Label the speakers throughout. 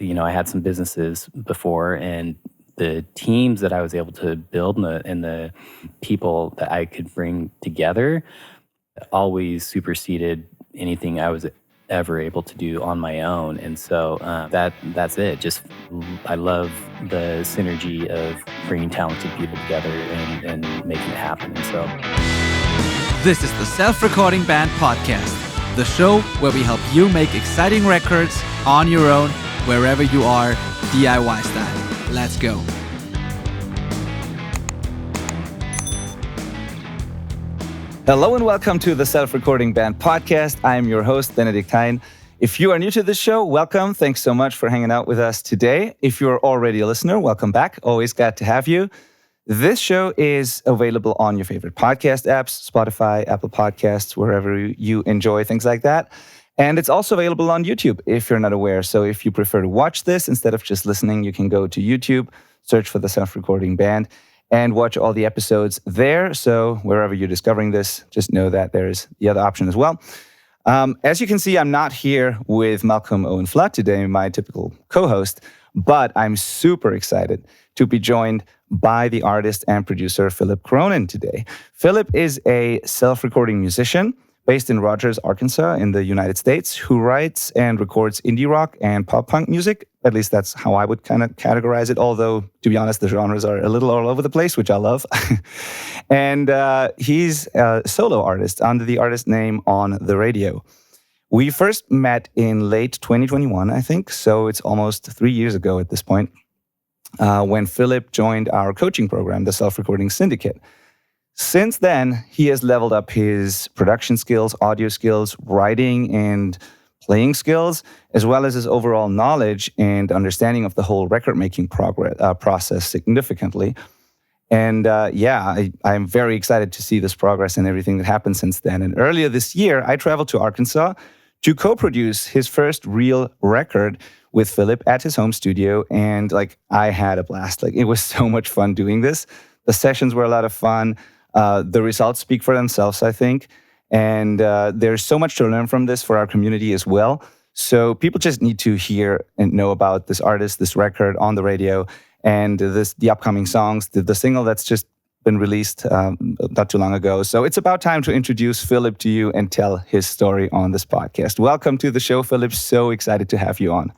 Speaker 1: I had some businesses before, and the teams that I was able to build and the people that I could bring together always superseded anything I was ever able to do on my own. And so that's it. Just I love the synergy of bringing talented people together and making it happen. And so
Speaker 2: this is the Self-Recording Band Podcast, the show where we help you make exciting records on your own, wherever you are, DIY style. Let's go. Hello and welcome to the Self-Recording Band Podcast. I am your host, Benedict Hein. If you are new to this show, welcome. Thanks so much for hanging out with us today. If you're already a listener, welcome back. Always glad to have you. This show is available on your favorite podcast apps, Spotify, Apple Podcasts, wherever you enjoy things like that. And it's also available on YouTube if you're not aware. So if you prefer to watch this instead of just listening, you can go to YouTube, search for the Self-Recording Band, and watch all the episodes there. So wherever you're discovering this, just know that there's the other option as well. As you can see, I'm not here with Malcolm Owen Flood today, my typical co-host, but I'm super excited to be joined by the artist and producer Phillip Cronin today. Phillip is a self-recording musician based in Rogers, Arkansas in the United States, who writes and records indie rock and pop punk music. At least that's how I would kind of categorize it, although, to be honest, the genres are a little all over the place, which I love. And he's a solo artist under the artist name On the Radio. We first met in late 2021, I think, so it's almost 3 years ago at this point, when Phillip joined our coaching program, the Self-Recording Syndicate. Since then, he has leveled up his production skills, audio skills, writing and playing skills, as well as his overall knowledge and understanding of the whole record-making process significantly. And I'm very excited to see this progress and everything that happened since then. And earlier this year, I traveled to Arkansas to co-produce his first real record with Phillip at his home studio. And I had a blast. It was so much fun doing this. The sessions were a lot of fun. The results speak for themselves, I think. And there's so much to learn from this for our community as well. So people just need to hear and know about this artist, this record On the Radio, and the upcoming songs, the single that's just been released not too long ago. So it's about time to introduce Phillip to you and tell his story on this podcast. Welcome to the show, Phillip. So excited to have you on.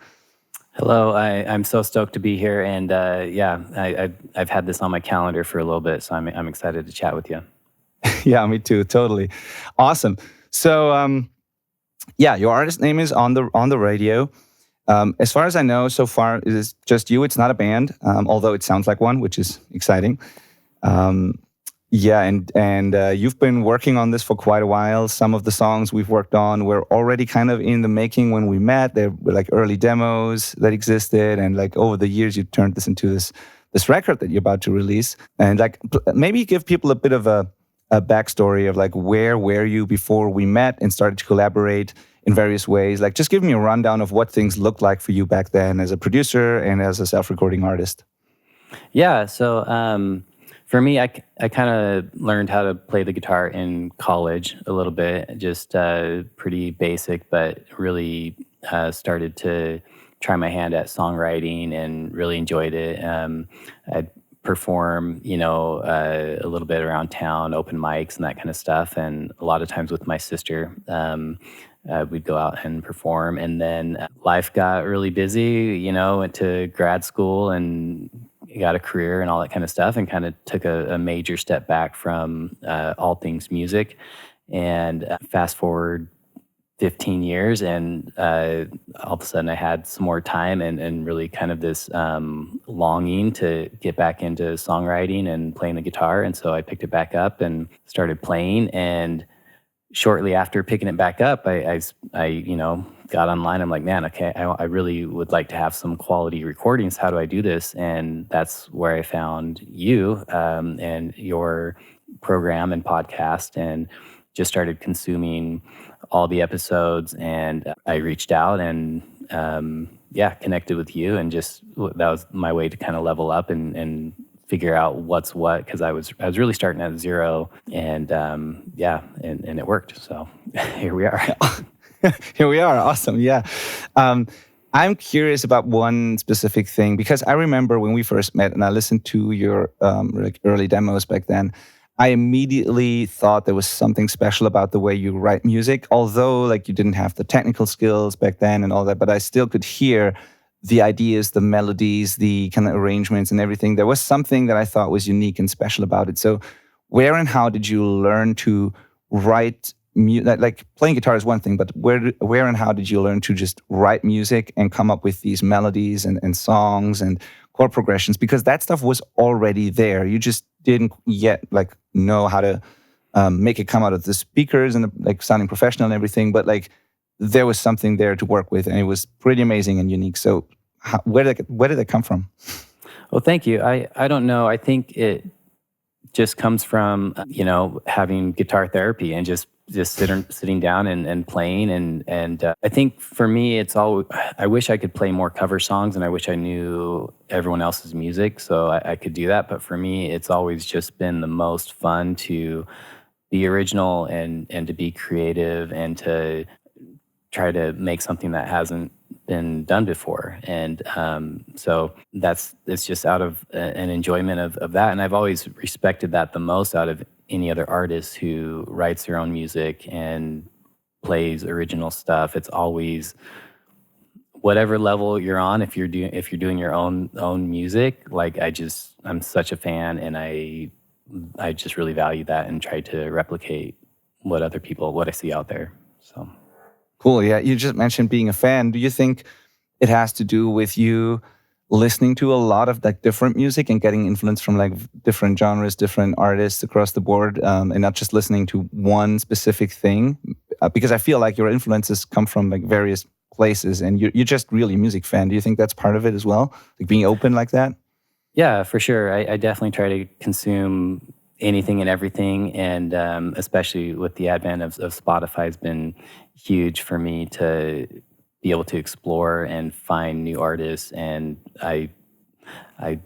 Speaker 1: Hello, I'm so stoked to be here, and I've had this on my calendar for a little bit, so I'm excited to chat with you.
Speaker 2: Yeah, me too, totally. Awesome. So, your artist name is On the Radio. As far as I know, so far it is just you. It's not a band, although it sounds like one, which is exciting. And you've been working on this for quite a while. Some of the songs we've worked on were already kind of in the making when we met. There were early demos that existed, and over the years you turned this into this record that you're about to release. And maybe give people a bit of a backstory of where were you before we met and started to collaborate in various ways. Just give me a rundown of what things looked like for you back then as a producer and as a self-recording artist.
Speaker 1: Yeah, so for me, I kind of learned how to play the guitar in college a little bit, just pretty basic, but really started to try my hand at songwriting and really enjoyed it. I'd perform, a little bit around town, open mics and that kind of stuff. And a lot of times with my sister, we'd go out and perform. And then life got really busy, went to grad school and got a career and all that kind of stuff, and kind of took a major step back from all things music. And fast forward 15 years, and all of a sudden I had some more time and really kind of this longing to get back into songwriting and playing the guitar. And so I picked it back up and started playing. And shortly after picking it back up, I got online. I'm like, man, okay, I really would like to have some quality recordings. How do I do this? And that's where I found you and your program and podcast, and just started consuming all the episodes. And I reached out and connected with you, and just that was my way to kind of level up and figure out what's what, because I was really starting at zero, and and it worked. So here we are.
Speaker 2: Here we are. Awesome. Yeah. I'm curious about one specific thing because I remember when we first met and I listened to your like early demos back then. I immediately thought there was something special about the way you write music, although like you didn't have the technical skills back then and all that, but I still could hear the ideas, the melodies, the kind of arrangements and everything. There was something that I thought was unique and special about it. So, where and how did you learn to write like playing guitar is one thing, but where and how did you learn to just write music and come up with these melodies and songs and chord progressions? Because that stuff was already there. You just didn't yet like know how to make it come out of the speakers and like sounding professional and everything. But like there was something there to work with, and it was pretty amazing and unique. So where did that come from?
Speaker 1: Well, thank you. I don't know. I think it just comes from, having guitar therapy and just sitting down and playing. And I think for me, it's all, I wish I could play more cover songs and I wish I knew everyone else's music so I could do that. But for me, it's always just been the most fun to be original and to be creative and to try to make something that hasn't been done before. And so it's just out of an enjoyment of that. And I've always respected that the most out of any other artist who writes their own music and plays original stuff. It's always whatever level you're on. If you're doing your own music, like I'm such a fan, and I just really value that and try to replicate what I see out there. So.
Speaker 2: Cool. Yeah. You just mentioned being a fan. Do you think it has to do with you listening to a lot of like different music and getting influence from like different genres, different artists across the board, and not just listening to one specific thing? Because I feel like your influences come from like various places, and you're just really a music fan. Do you think that's part of it as well? Like being open like that?
Speaker 1: Yeah, for sure. I definitely try to consume anything and everything, and especially with the advent of Spotify has been huge for me to be able to explore and find new artists. And I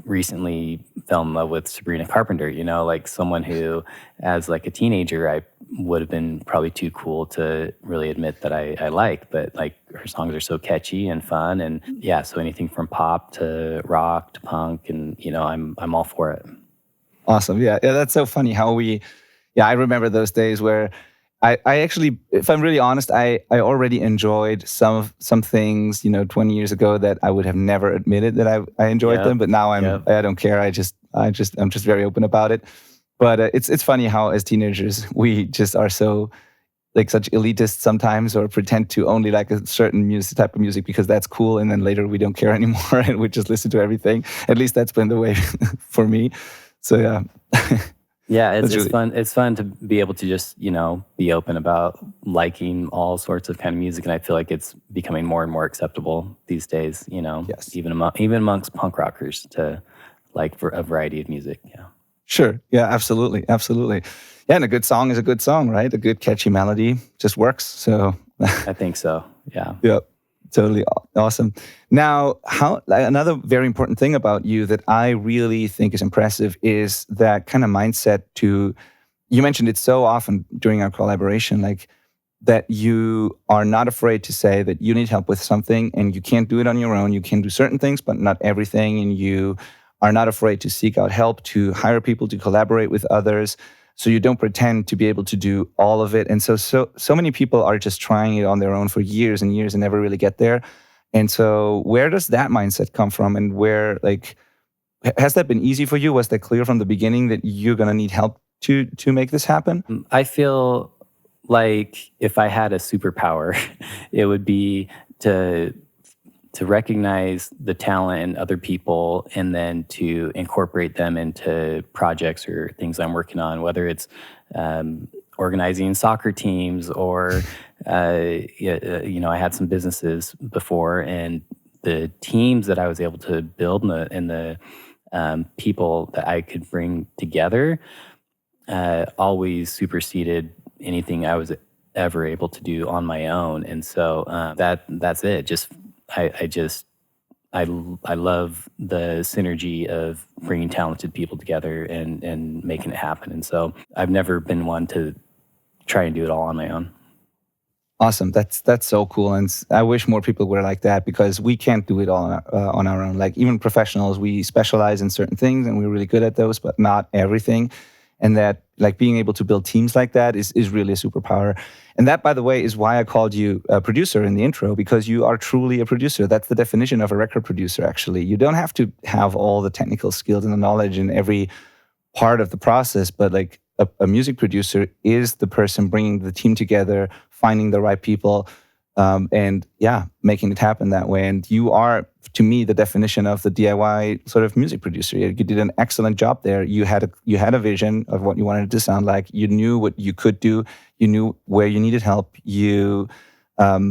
Speaker 1: recently fell in love with Sabrina Carpenter, like someone who, as like a teenager, I would have been probably too cool to really admit that I like, but like her songs are so catchy and fun. And yeah, so anything from pop to rock to punk, and I'm all for it.
Speaker 2: Awesome. Yeah. That's so funny how I remember those days where I actually, if I'm really honest, I already enjoyed some things, 20 years ago that I would have never admitted that I enjoyed them. But now I don't care. I'm just very open about it. But it's funny how as teenagers, we just are so like such elitists sometimes, or pretend to only like a certain type of music because that's cool. And then later we don't care anymore and we just listen to everything. At least that's been the way for me. So yeah.
Speaker 1: Yeah, it's really fun. It's fun to be able to just, be open about liking all sorts of kind of music. And I feel like it's becoming more and more acceptable these days,
Speaker 2: Yes.
Speaker 1: even amongst punk rockers to like for a variety of music. Yeah.
Speaker 2: Sure. Yeah, absolutely. Absolutely. Yeah, and a good song is a good song, right? A good catchy melody just works. So
Speaker 1: I think so. Yeah.
Speaker 2: Yep. Totally awesome. Now, another very important thing about you that I really think is impressive is that kind of mindset you mentioned it so often during our collaboration, like that you are not afraid to say that you need help with something and you can't do it on your own. You can do certain things, but not everything. And you are not afraid to seek out help, to hire people, to collaborate with others. So you don't pretend to be able to do all of it. And so many people are just trying it on their own for years and years and never really get there. And so where does that mindset come from? And where, like, has that been easy for you? Was that clear from the beginning that you're going to need help to make this happen?
Speaker 1: I feel like if I had a superpower, it would be to recognize the talent in other people and then to incorporate them into projects or things I'm working on, whether it's organizing soccer teams or, I had some businesses before, and the teams that I was able to build and the people that I could bring together always superseded anything I was ever able to do on my own. And so that's it. I love the synergy of bringing talented people together and making it happen. And so I've never been one to try and do it all on my own.
Speaker 2: Awesome. That's so cool, and I wish more people were like that because we can't do it all on our own. Like even professionals, we specialize in certain things and we're really good at those, but not everything. And that like being able to build teams like that is really a superpower. And that, by the way, is why I called you a producer in the intro, because you are truly a producer. That's the definition of a record producer. Actually, you don't have to have all the technical skills and the knowledge in every part of the process, but like a music producer is the person bringing the team together, finding the right people, and yeah, making it happen that way. And you are, to me, the definition of the DIY sort of music producer. You did an excellent job there. You had a vision of what you wanted it to sound like. You knew what you could do. You knew where you needed help. That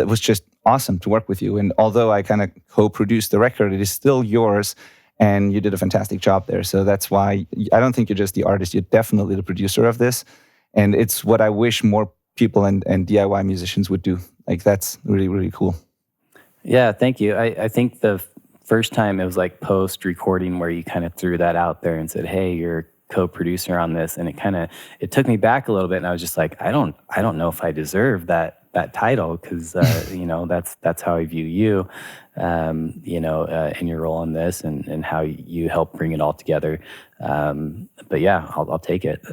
Speaker 2: was just awesome to work with you. And although I kind of co-produced the record, it is still yours. And you did a fantastic job there. So that's why I don't think you're just the artist. You're definitely the producer of this. And it's what I wish more people and DIY musicians would do. Like, that's really, really cool.
Speaker 1: Yeah, thank you. I think the first time it was like post-recording where you kind of threw that out there and said, hey, you're a co-producer on this. And it took me back a little bit. And I was just like, I don't know if I deserve that title because, that's how I view you. In your role in this and how you help bring it all together. But yeah, I'll take it.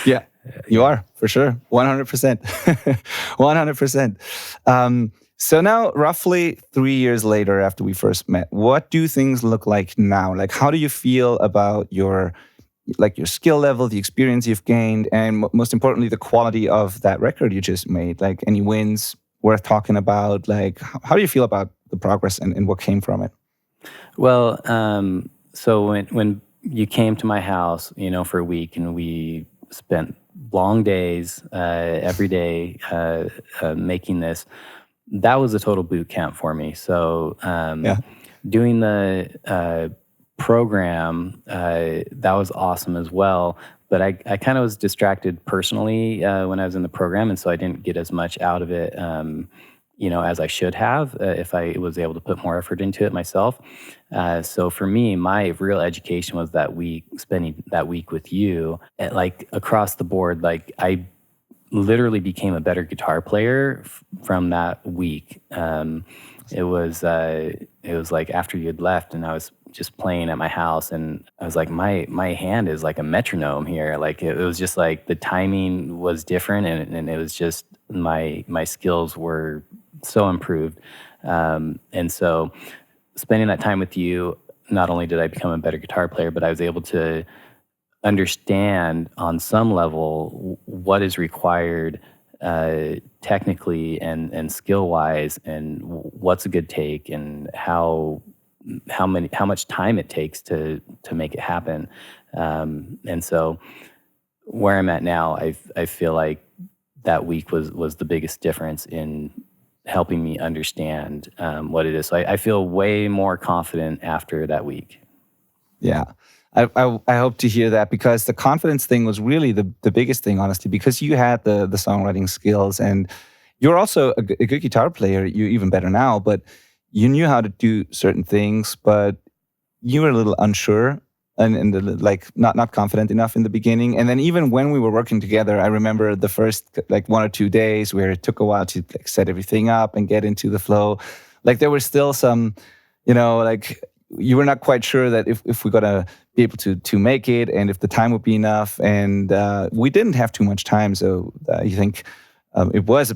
Speaker 2: Yeah, you are, for sure. 100%. 100%. So now, roughly 3 years later after we first met, what do things look like now? Like, how do you feel about your skill level, the experience you've gained, and most importantly, the quality of that record you just made? Like, any wins worth talking about? Like, how do you feel about the progress and what came from it?
Speaker 1: Well, so when you came to my house, for a week, and we spent long days every day making this, that was a total boot camp for me. So doing the program, that was awesome as well. But I kind of was distracted personally when I was in the program, and so I didn't get as much out of it, as I should have if I was able to put more effort into it myself. So for me, my real education was that week, spending that week with you, like across the board. Like I literally became a better guitar player from that week. It was like after you had left, and I was just playing at my house, and I was like, my hand is like a metronome here. Like it was just like the timing was different, and it was just my skills were so improved. And so spending that time with you, not only did I become a better guitar player, but I was able to understand on some level what is required technically and skill wise, and what's a good take, and how much time it takes to make it happen. And so where I'm at now, I feel like that week was the biggest difference in helping me understand what it is. So I feel way more confident after that week.
Speaker 2: Yeah. I hope to hear that, because the confidence thing was really the biggest thing, honestly, because you had the songwriting skills, and you're also a good guitar player. You're even better now, but you knew how to do certain things, but you were a little unsure and like not confident enough in the beginning. And then even when we were working together, I remember the first like 1 or 2 days where it took a while to like set everything up and get into the flow. Like there was still some, like you were not quite sure that if we're gonna be able to make it, and if the time would be enough. And we didn't have too much time, so I think it was a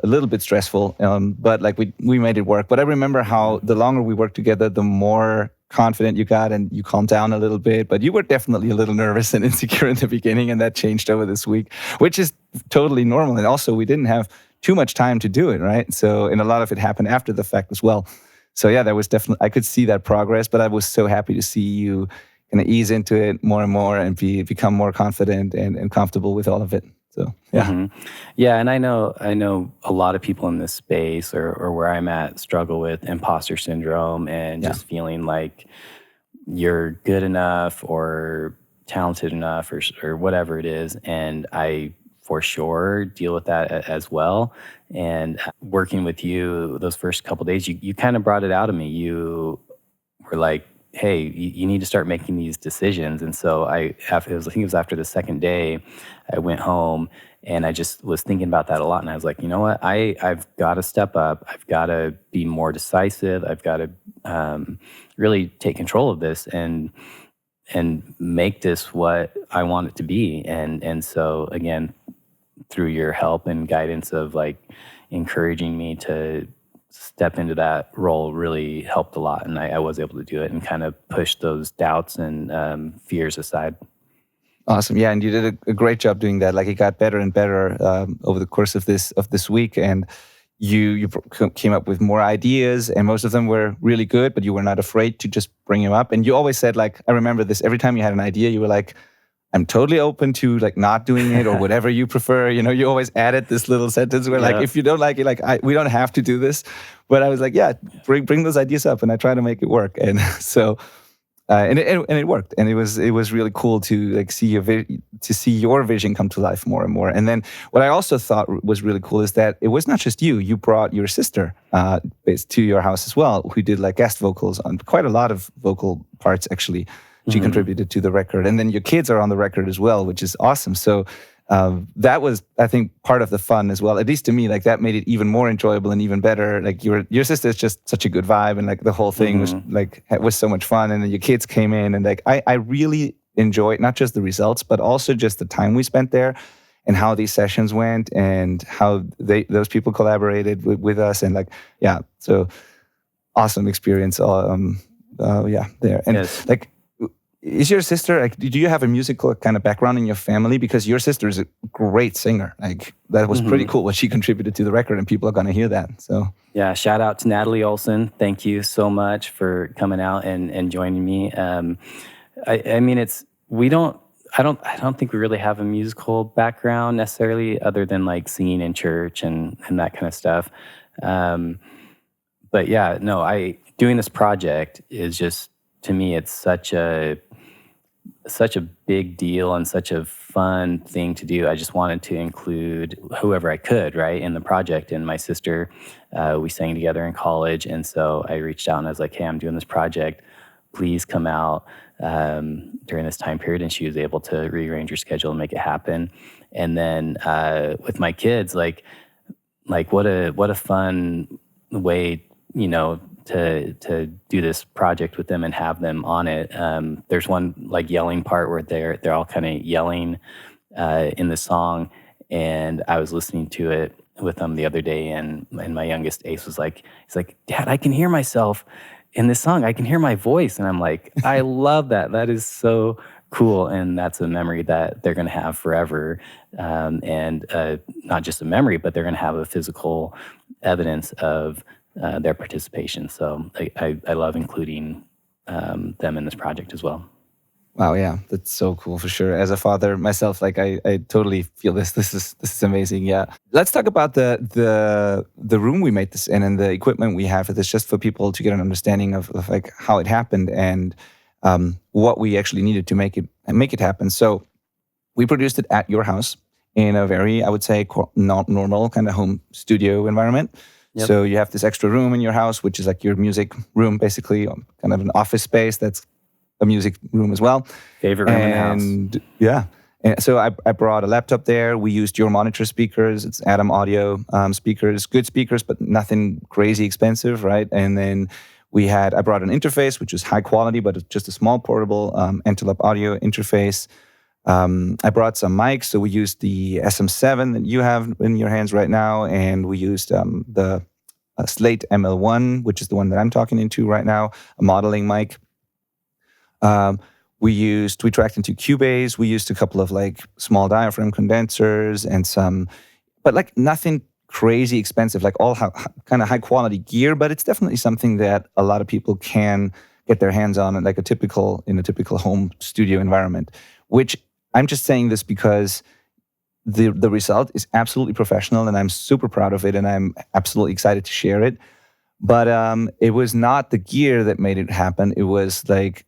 Speaker 2: little bit stressful. But like we made it work. But I remember how the longer we worked together, the more confident you got, and you calmed down a little bit. But you were definitely a little nervous and insecure in the beginning, and that changed over this week, which is totally normal. And also, we didn't have too much time to do it, right? So, and a lot of it happened after the fact as well. So yeah, there was definitely, I could see that progress, but I was so happy to see you kind of ease into it more and more and become more confident and comfortable with all of it. So yeah.
Speaker 1: Mm-hmm. Yeah, and I know a lot of people in this space or where I'm at struggle with imposter syndrome and just feeling like you're good enough or talented enough or whatever it is. And I for sure deal with that as well. And working with you those first couple of days, you kind of brought it out of me. You were like, hey, you need to start making these decisions. And so I think it was after the second day, I went home And I just was thinking about that a lot. And I was like, you know what? I've got to step up. I've got to be more decisive. I've got to really take control of this and make this what I want it to be. And so again, through your help and guidance of like encouraging me to step into that role really helped a lot. And I was able to do it and kind of push those doubts and fears aside.
Speaker 2: Awesome. Yeah, and you did a great job doing that. Like it got better and better over the course of this week, and you came up with more ideas, and most of them were really good. But you were not afraid to just bring them up. And you always said, like, I remember this every time you had an idea, you were like, "I'm totally open to like not doing it or whatever you prefer." You know, you always added this little sentence where like, if you don't like it, like we don't have to do this. But I was like, yeah, bring those ideas up, and I try to make it work. And so. And it worked, and it was really cool to like see your vision come to life more and more. And then what I also thought was really cool is that it was not just you. You brought your sister to your house as well, who did like guest vocals on quite a lot of vocal parts. Actually, she contributed to the record, and then your kids are on the record as well, which is awesome. So. That was, I think, part of the fun as well. At least to me, like that made it even more enjoyable and even better. Like your sister is just such a good vibe, and like the whole thing was so much fun. And then your kids came in, and like I really enjoyed not just the results, but also just the time we spent there, and how these sessions went, and how those people collaborated with us, and like so awesome experience. There and like. Is your sister, like, do you have a musical kind of background in your family? Because your sister is a great singer. Like, that was pretty cool what she contributed to the record, and people are going to hear that. So,
Speaker 1: yeah, shout out to Natalie Olson. Thank you so much for coming out and joining me. I mean, I don't think we really have a musical background necessarily, other than like singing in church and that kind of stuff. But yeah, no, doing this project is just, to me, it's such a big deal and such a fun thing to do. I just wanted to include whoever I could, right, in the project. And my sister, we sang together in college, and so I reached out and I was like, "Hey, I'm doing this project. Please come out during this time period." And she was able to rearrange her schedule and make it happen. And then with my kids, like what a fun way, you know, to do this project with them and have them on it. There's one like yelling part where they're all kind of yelling in the song, and I was listening to it with them the other day, and my youngest Ace was like, he's like, "Dad, I can hear myself in this song. I can hear my voice," and I'm like, "I love that. That is so cool," and that's a memory that they're going to have forever, and not just a memory, but they're going to have a physical evidence of their participation. So I love including them in this project as well.
Speaker 2: Wow, yeah, that's so cool for sure. As a father myself, like I totally feel this. This is amazing. Yeah, let's talk about the room we made this in and the equipment we have for this, just for people to get an understanding of like how it happened and what we actually needed to make it happen. So we produced it at your house in a very, I would say, not normal kind of home studio environment. Yep. So you have this extra room in your house, which is like your music room, basically, kind of an office space that's a music room as well.
Speaker 1: Favorite room in the house.
Speaker 2: Yeah. And so I brought a laptop there. We used your monitor speakers. It's Adam Audio speakers, good speakers, but nothing crazy expensive, right? And then I brought an interface, which was high quality, but it's just a small portable Antelope Audio interface. I brought some mics, so we used the SM7 that you have in your hands right now, and we used the Slate ML1, which is the one that I'm talking into right now, a modeling mic. We tracked into Cubase. We used a couple of like small diaphragm condensers and but like nothing crazy expensive, like all kind of high quality gear, but it's definitely something that a lot of people can get their hands on in a typical home studio environment, which I'm just saying this because the result is absolutely professional, and I'm super proud of it, and I'm absolutely excited to share it. But it was not the gear that made it happen. It was like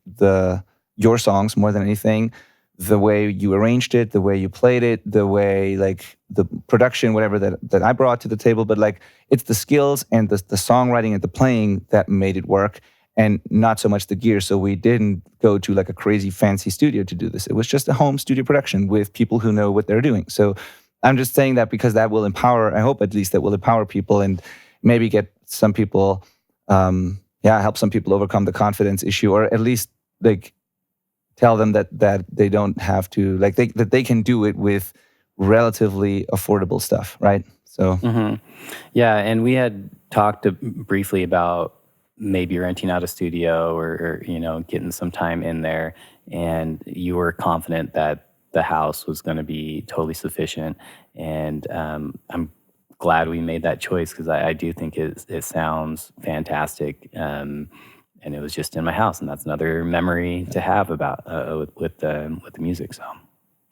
Speaker 2: your songs more than anything, the way you arranged it, the way you played it, the way like the production, whatever that I brought to the table. But like it's the skills and the songwriting and the playing that made it work, and not so much the gear. So we didn't go to like a crazy fancy studio to do this. It was just a home studio production with people who know what they're doing. So I'm just saying that because that will empower, I hope at least that will empower people and maybe get some people, help some people overcome the confidence issue, or at least like tell them that they don't have to, like that they can do it with relatively affordable stuff, right? So
Speaker 1: Yeah, and we had talked briefly about maybe renting out a studio or getting some time in there, and you were confident that the house was going to be totally sufficient. And I'm glad we made that choice because I do think it sounds fantastic. And it was just in my house, and that's another memory to have about with the music. So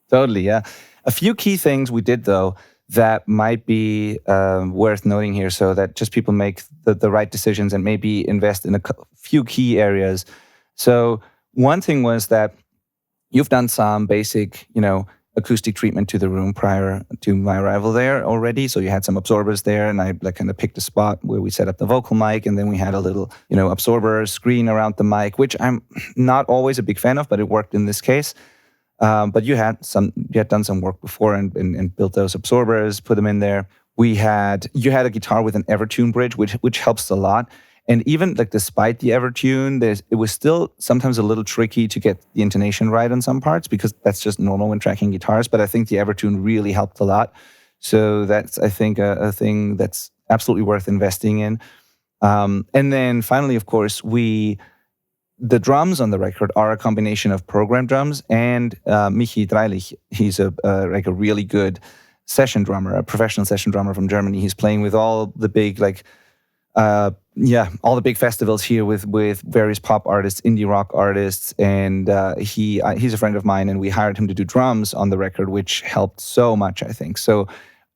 Speaker 2: totally, yeah. A few key things we did though that might be worth noting here, so that just people make the right decisions and maybe invest in a few key areas. So one thing was that you've done some basic, acoustic treatment to the room prior to my arrival there already. So you had some absorbers there, and I kind of picked a spot where we set up the vocal mic, and then we had a little, absorber screen around the mic, which I'm not always a big fan of, but it worked in this case. But you had done some work before and built those absorbers, put them in there. You had a guitar with an Evertune bridge, which helps a lot. And even like despite the Evertune, it was still sometimes a little tricky to get the intonation right on some parts, because that's just normal when tracking guitars. But I think the Evertune really helped a lot. So that's, I think, a thing that's absolutely worth investing in. And then finally, of course, the drums on the record are a combination of program drums and Michi Dreilich. He's a really good session drummer, a professional session drummer from Germany. He's playing with all the big all the big festivals here with various pop artists, indie rock artists, and he's a friend of mine, and we hired him to do drums on the record, which helped so much, I think. So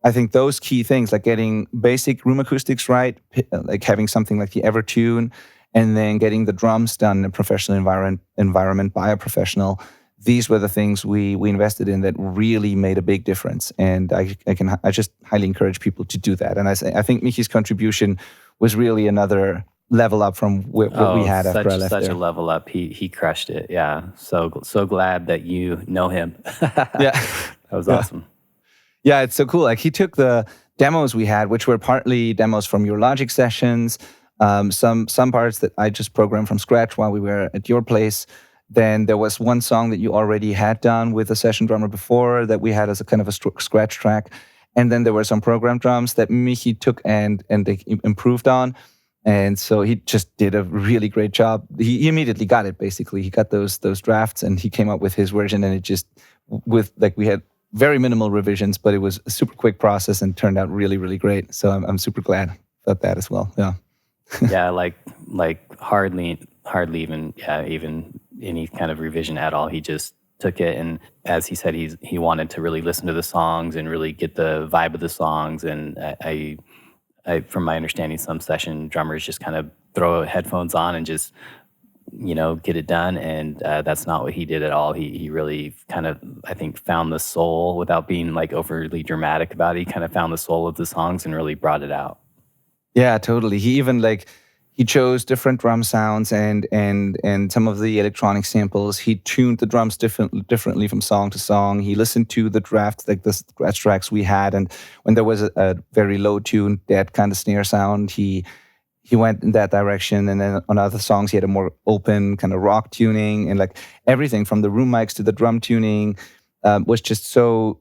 Speaker 2: I think those key things, like getting basic room acoustics right, like having something like the Evertune, and then getting the drums done in a professional environment by a professional, these were the things we invested in that really made a big difference. And I just highly encourage people to do that. And I think Michi's contribution was really another level up from what we had after I left there.
Speaker 1: Such a level up. He crushed it. Yeah. So glad that you know him.
Speaker 2: Yeah.
Speaker 1: That was awesome.
Speaker 2: Yeah, it's so cool. Like he took the demos we had, which were partly demos from your Logic sessions, some parts that I just programmed from scratch while we were at your place. Then there was one song that you already had done with a session drummer before that we had as a kind of a scratch track. And then there were some program drums that Michi took and they improved on. And so he just did a really great job. He immediately got it, basically. He got those drafts and he came up with his version, and it just, we had very minimal revisions, but it was a super quick process and turned out really, really great. So I'm super glad about that as well. Yeah.
Speaker 1: Yeah, like hardly even any kind of revision at all. He just took it, and as he said, he wanted to really listen to the songs and really get the vibe of the songs. And I from my understanding, some session drummers just kind of throw headphones on and just get it done, and that's not what he did at all. He really kind of, I think, found the soul without being like overly dramatic about it. He kind of found the soul of the songs and really brought it out.
Speaker 2: Yeah, totally. He even he chose different drum sounds and some of the electronic samples. He tuned the drums differently from song to song. He listened to the drafts, like the scratch tracks we had, and when there was a very low tune, that kind of snare sound, he went in that direction. And then on other songs, he had a more open kind of rock tuning, and like everything from the room mics to the drum tuning was just so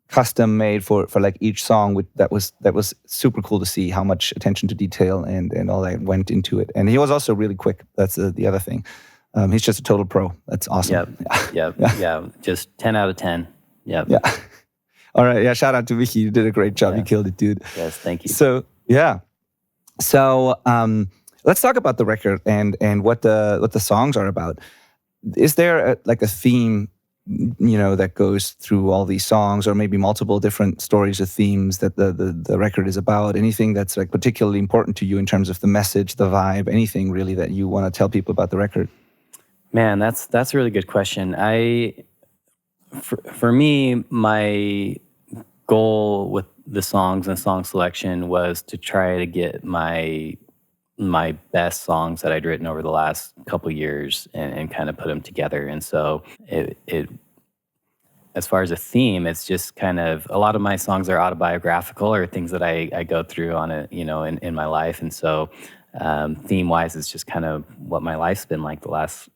Speaker 2: custom made for like each song. That was super cool to see how much attention to detail and all that went into it. And he was also really quick. That's the other thing. He's just a total pro. That's awesome.
Speaker 1: Yep. Yeah. Just 10 out of 10. Yep.
Speaker 2: Yeah. All right. Yeah. Shout out to Vicky. You did a great job. Yeah. You killed it, dude.
Speaker 1: Yes. Thank you.
Speaker 2: So yeah. So let's talk about the record and what the songs are about. Is there a theme, that goes through all these songs, or maybe multiple different stories or themes that the record is about? Anything that's like particularly important to you in terms of the message, the vibe, anything really that you want to tell people about the record?
Speaker 1: Man, that's a really good question. For me, my goal with the songs and song selection was to try to get my best songs that I'd written over the last couple years and kind of put them together. And so as far as a theme, it's just kind of a lot of my songs are autobiographical or things that I go through on a in my life, and so theme wise, it's just kind of what my life's been like the last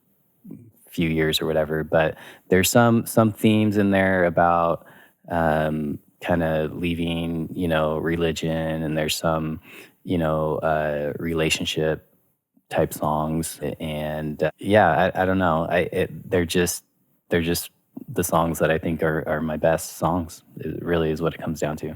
Speaker 1: few years or whatever. But there's some themes in there about kind of leaving religion, and there's some relationship type songs, and I don't know, they're just the songs that I think are my best songs. It really is what it comes down to.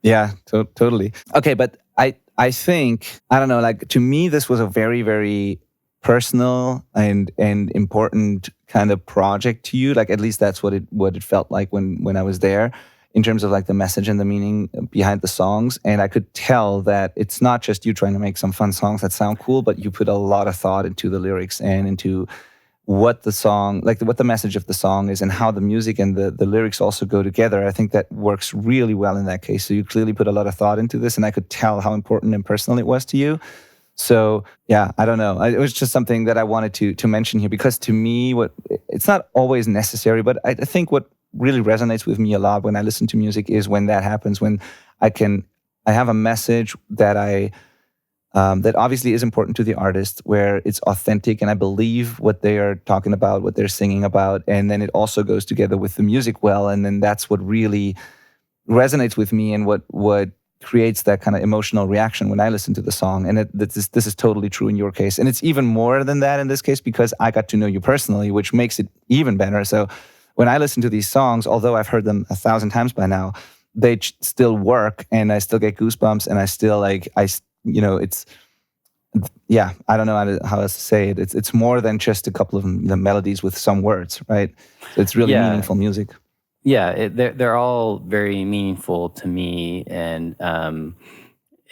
Speaker 2: Yeah, totally. Okay, but I think, I don't know, like to me, this was a very, very personal and important kind of project to you. Like at least that's what it felt like when I was there, in terms of like the message and the meaning behind the songs. And I could tell that it's not just you trying to make some fun songs that sound cool, but you put a lot of thought into the lyrics and into what the song, like what the message of the song is, and how the music and the lyrics also go together. I think that works really well in that case. So you clearly put a lot of thought into this, and I could tell how important and personal it was to you. So yeah, I don't know. It was just something that I wanted to mention here, because to me, it's not always necessary, but I think what really resonates with me a lot when I listen to music is when that happens, when I have a message that that obviously is important to the artist, where it's authentic and I believe what they are talking about, what they're singing about, and then it also goes together with the music well, and then that's what really resonates with me and what creates that kind of emotional reaction when I listen to the song. And this is totally true in your case, and it's even more than that in this case, because I got to know you personally, which makes it even better. So when I listen to these songs, although I've heard them 1,000 times by now, they still work, and I still get goosebumps, and I still it's, yeah, I don't know how else to say it. It's more than just a couple of melodies with some words, right? So it's really meaningful music.
Speaker 1: Yeah, they're all very meaningful to me, and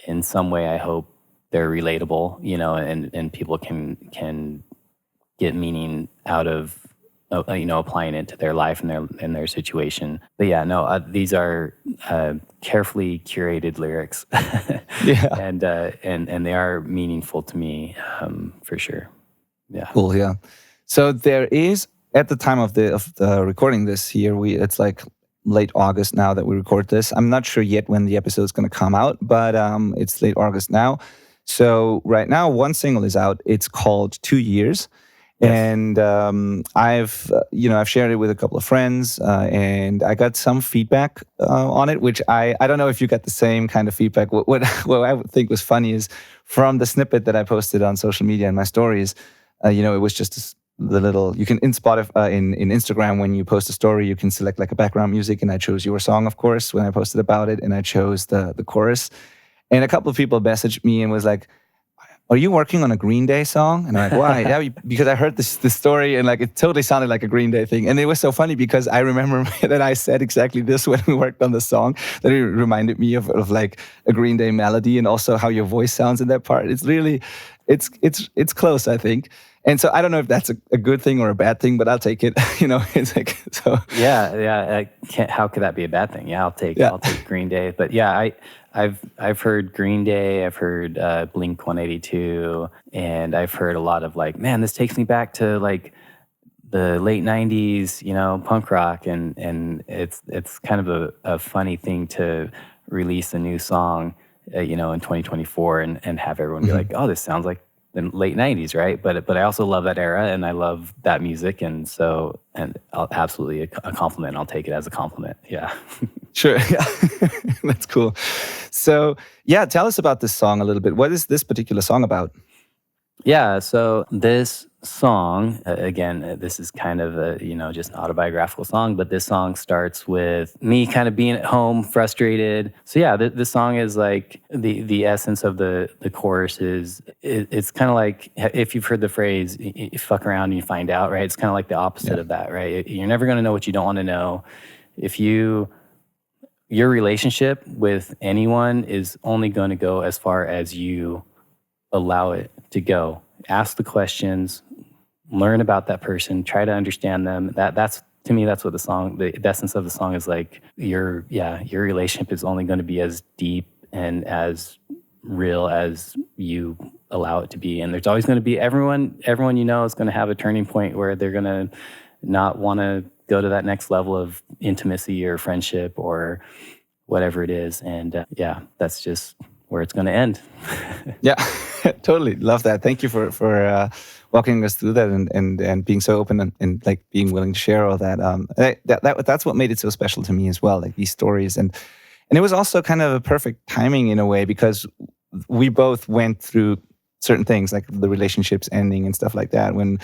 Speaker 1: in some way, I hope they're relatable, and people can get meaning out of applying it to their life and their situation. But yeah, no, these are carefully curated lyrics,
Speaker 2: Yeah,
Speaker 1: and they are meaningful to me, for sure. Yeah,
Speaker 2: cool. Yeah, so there is, at the time of the recording this here, it's like late August now that we record this. I'm not sure yet when the episode is going to come out, but it's late August now. So right now, one single is out. It's called 2 Years. Yes. And I've shared it with a couple of friends, and I got some feedback on it, which I don't know if you got the same kind of feedback. What I would think was funny is, from the snippet that I posted on social media and my stories, it was just the little, you can in Spotify, in Instagram, when you post a story, you can select like a background music, and I chose your song, of course, when I posted about it, and I chose the chorus. And a couple of people messaged me and was like, "Are you working on a Green Day song?" And I'm like, "Why?" Yeah, because I heard this story, and like it totally sounded like a Green Day thing. And it was so funny because I remember that I said exactly this when we worked on the song, that it reminded me of like a Green Day melody, and also how your voice sounds in that part. It's really, it's close, I think. And so I don't know if that's a good thing or a bad thing, but I'll take it. It's like, so.
Speaker 1: Yeah. How could that be a bad thing? Yeah, I'll take Green Day. But yeah, I've heard Green Day, I've heard Blink 182, and I've heard a lot of like, man, this takes me back to like the late 90s, punk rock, and it's kind of a funny thing to release a new song, in 2024 and have everyone be like, oh, this sounds like the late 90s, right? But I also love that era, and I love that music, and I'll absolutely a compliment. I'll take it as a compliment. Yeah.
Speaker 2: Sure. Yeah. That's cool. So yeah, tell us about this song a little bit. What is this particular song about?
Speaker 1: Yeah, so this song, again, this is kind of just an autobiographical song, but this song starts with me kind of being at home, frustrated. So yeah, this song is like the essence of the chorus is, it's kind of like, if you've heard the phrase, you fuck around and you find out, right? It's kind of like the opposite of that, right? You're never going to know what you don't want to know. If your relationship with anyone is only going to go as far as you allow it to go. Ask the questions, learn about that person, try to understand them. That's to me, that's what the essence of the song is like. Your relationship is only going to be as deep and as real as you allow it to be. And there's always going to be everyone is going to have a turning point where they're going to not want to go to that next level of intimacy or friendship or whatever it is. And yeah, that's just where it's going to end.
Speaker 2: Yeah, totally love that. Thank you for walking us through that and being so open and like being willing to share all that. That's what made it so special to me as well. Like these stories and it was also kind of a perfect timing in a way because we both went through certain things like the relationships ending and stuff like that. When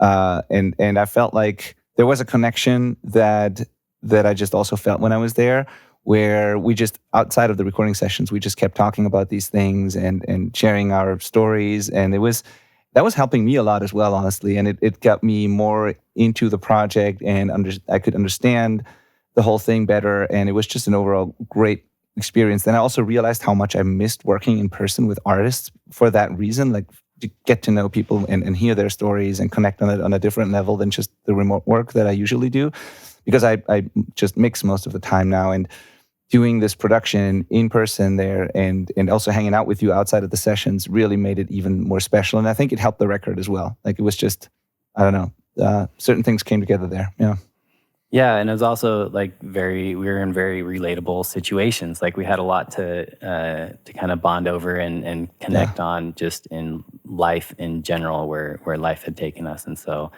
Speaker 2: and I felt like there was a connection that I just also felt when I was there, where we just, outside of the recording sessions, we just kept talking about these things and sharing our stories. And that was helping me a lot as well, honestly. And it got me more into the project and I could understand the whole thing better. And it was just an overall great experience. Then I also realized how much I missed working in person with artists for that reason, like to get to know people and hear their stories and connect on it on a different level than just the remote work that I usually do. Because I just mix most of the time now, and doing this production in person there and also hanging out with you outside of the sessions really made it even more special. And I think it helped the record as well. Like it was just, I don't know, certain things came together there. Yeah.
Speaker 1: Yeah, and it was also like we were in very relatable situations. Like we had a lot to kind of bond over and connect on just in life in general, where life had taken us. And so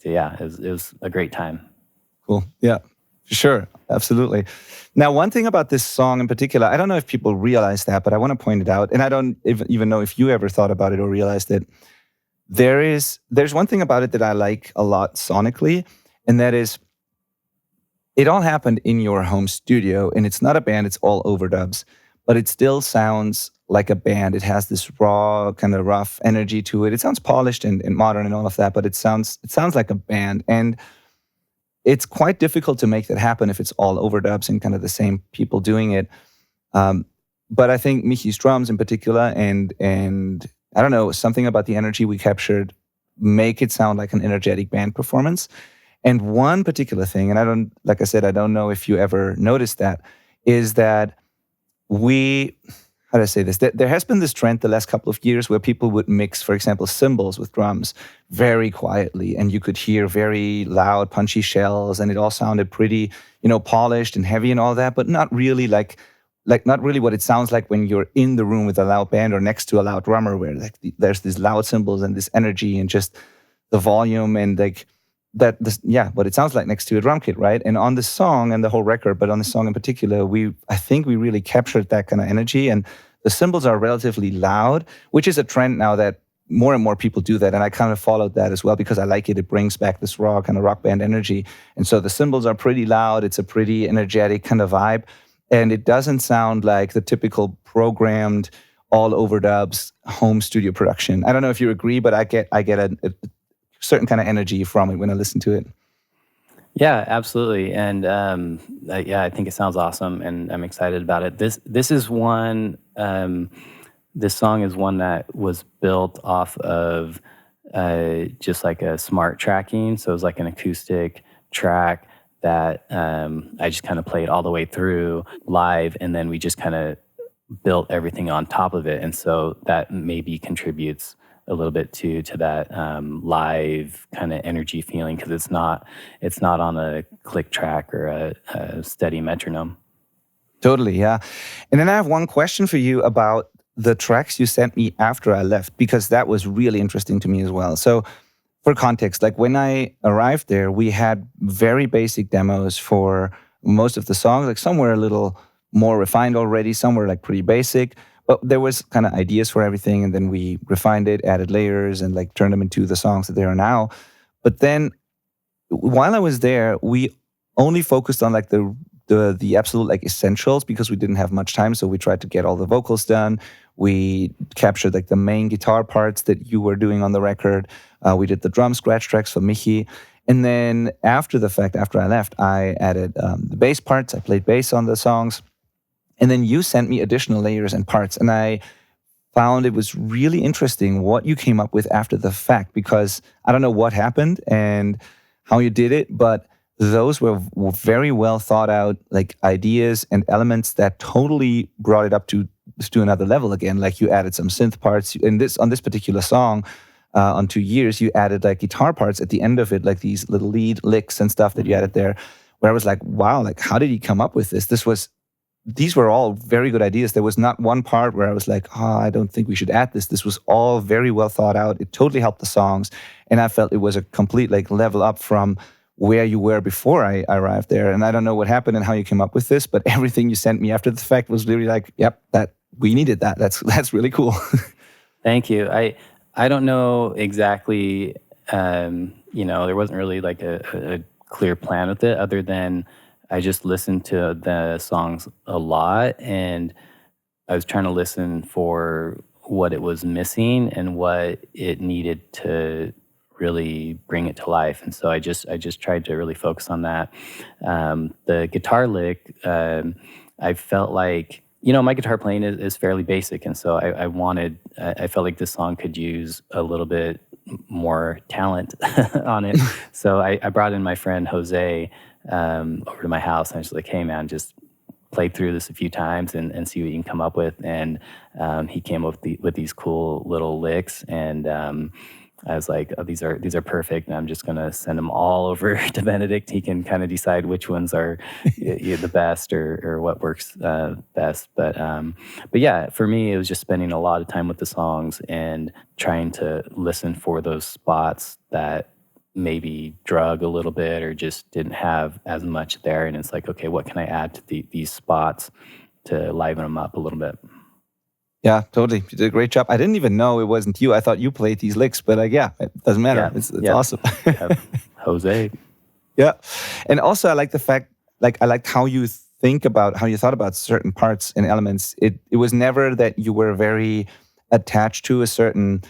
Speaker 1: yeah, it was a great time.
Speaker 2: Cool. Yeah, sure. Absolutely. Now, one thing about this song in particular, I don't know if people realize that, but I want to point it out. And I don't even know if you ever thought about it or realized it. There's one thing about it that I like a lot sonically, and that is it all happened in your home studio, and it's not a band, it's all overdubs, but it still sounds like a band. It has this raw, kind of rough energy to it. It sounds polished and modern and all of that, but it sounds like a band. And it's quite difficult to make that happen if it's all overdubs and kind of the same people doing it. But I think Michi's drums in particular, and I don't know, something about the energy we captured make it sound like an energetic band performance. And one particular thing, and I don't know if you ever noticed that, is that how do I say this? There has been this trend the last couple of years where people would mix, for example, cymbals with drums very quietly, and you could hear very loud, punchy shells, and it all sounded pretty, polished and heavy and all that, but not really like not really what it sounds like when you're in the room with a loud band or next to a loud drummer, where like there's these loud cymbals and this energy and just the volume and like what it sounds like next to a drum kit, right? And on this song and the whole record, but on this song in particular, I think we really captured that kind of energy. And the cymbals are relatively loud, which is a trend now that more and more people do that. And I kind of followed that as well because I like it. It brings back this raw kind of rock band energy. And so the cymbals are pretty loud. It's a pretty energetic kind of vibe. And it doesn't sound like the typical programmed all overdubs home studio production. I don't know if you agree, but I get a certain kind of energy from it when I listen to it.
Speaker 1: Yeah, absolutely. And I think it sounds awesome, and I'm excited about it. This is one. This song is one that was built off of just like a smart tracking. So it was like an acoustic track that I just kind of played all the way through live, and then we just kind of built everything on top of it. And so that maybe contributes a little bit to that live kind of energy feeling, because it's not on a click track or a steady metronome.
Speaker 2: Totally, yeah. And then I have one question for you about the tracks you sent me after I left, because that was really interesting to me as well. So for context, like when I arrived there, we had very basic demos for most of the songs. Like some were a little more refined already, some were like pretty basic. But there was kind of ideas for everything, and then we refined it, added layers, and like turned them into the songs that they are now. But then, while I was there, we only focused on like the absolute like essentials because we didn't have much time. So we tried to get all the vocals done. We captured like the main guitar parts that you were doing on the record. We did the drum scratch tracks for Michi. And then after the fact, after I left, I added the bass parts. I played bass on the songs. And then you sent me additional layers and parts. And I found it was really interesting what you came up with after the fact, because I don't know what happened and how you did it, but those were very well thought out like ideas and elements that totally brought it up to another level again. Like you added some synth parts on this particular song. on 2 years, you added like guitar parts at the end of it, like these little lead licks and stuff that you added there, where I was like, wow, like how did he come up with this? These were all very good ideas. There was not one part where I was like, I don't think we should add this. This was all very well thought out. It totally helped the songs. And I felt it was a complete like level up from where you were before I arrived there. And I don't know what happened and how you came up with this, but everything you sent me after the fact was really like, yep, that we needed that. That's really cool.
Speaker 1: Thank you. I don't know exactly, there wasn't really like a clear plan with it other than I just listened to the songs a lot, and I was trying to listen for what it was missing and what it needed to really bring it to life. And so I just tried to really focus on that. The guitar lick, I felt like, my guitar playing is fairly basic, and so I felt like this song could use a little bit more talent on it. So I brought in my friend Jose over to my house, and I was like, hey man, just play through this a few times and see what you can come up with. And he came up with these cool little licks, and I was like, oh, these are perfect, and I'm just gonna send them all over to Benedict. He can kind of decide which ones are the best or what works best. But yeah, for me, it was just spending a lot of time with the songs and trying to listen for those spots that maybe drug a little bit or just didn't have as much there. And it's like, okay, what can I add to these spots to liven them up a little bit?
Speaker 2: Yeah, totally. You did a great job. I didn't even know it wasn't you. I thought you played these licks, but like, yeah, it doesn't matter.
Speaker 1: Yeah,
Speaker 2: it's awesome.
Speaker 1: Jose.
Speaker 2: Yeah. And also I like the fact, like I liked how you thought about certain parts and elements. It was never that you were very attached to a certain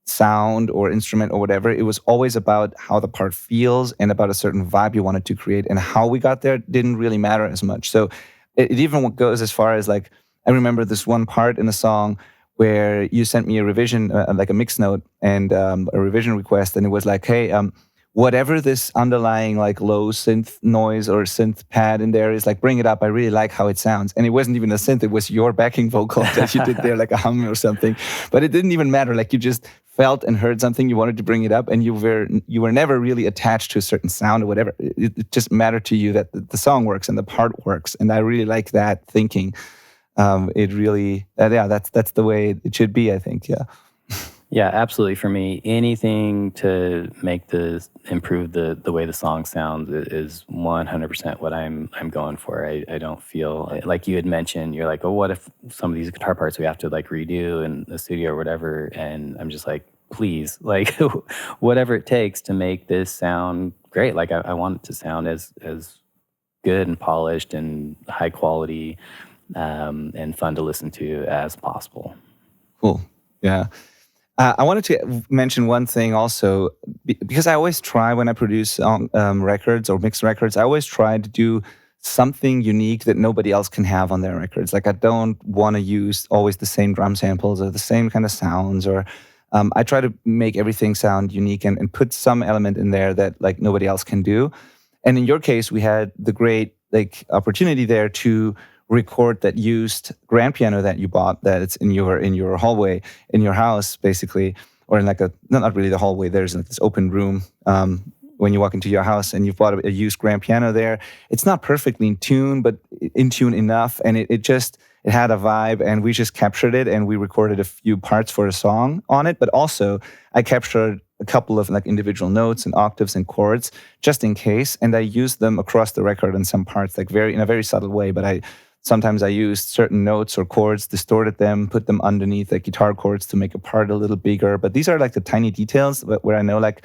Speaker 2: sound or instrument or whatever. It was always about how the part feels and about a certain vibe you wanted to create, and how we got there didn't really matter as much. So it even goes as far as like, I remember this one part in the song where you sent me a revision, like a mix note and a revision request, and it was like, hey, whatever this underlying like low synth noise or synth pad in there is, like, bring it up. I really like how it sounds. And it wasn't even a synth; it was your backing vocal that you did there, like a hum or something. But it didn't even matter. Like, you just felt and heard something, you wanted to bring it up, and you were never really attached to a certain sound or whatever. It just mattered to you that the song works and the part works. And I really like that thinking. It really, that's the way it should be, I think. Yeah.
Speaker 1: Yeah, absolutely. For me, anything to improve the way the song sounds is 100% what I'm going for. I don't feel like you had mentioned. You're like, oh, what if some of these guitar parts we have to like redo in the studio or whatever? And I'm just like, please, like whatever it takes to make this sound great. Like I want it to sound as good and polished and high quality and fun to listen to as possible.
Speaker 2: Cool. Yeah. I wanted to mention one thing also, because I always try when I produce records or mixed records, I always try to do something unique that nobody else can have on their records. Like, I don't want to use always the same drum samples or the same kind of sounds, or I try to make everything sound unique and put some element in there that like nobody else can do. And in your case, we had the great like opportunity there to record that used grand piano that you bought, that it's in your hallway in your house basically, or in like not really the hallway, there's like this open room when you walk into your house, and you've bought a used grand piano there. It's not perfectly in tune, but in tune enough, and it had a vibe, and we just captured it, and we recorded a few parts for a song on it. But also I captured a couple of like individual notes and octaves and chords just in case, and I used them across the record in some parts, like in a very subtle way. But sometimes I used certain notes or chords, distorted them, put them underneath the guitar chords to make a part a little bigger. But these are like the tiny details where I know like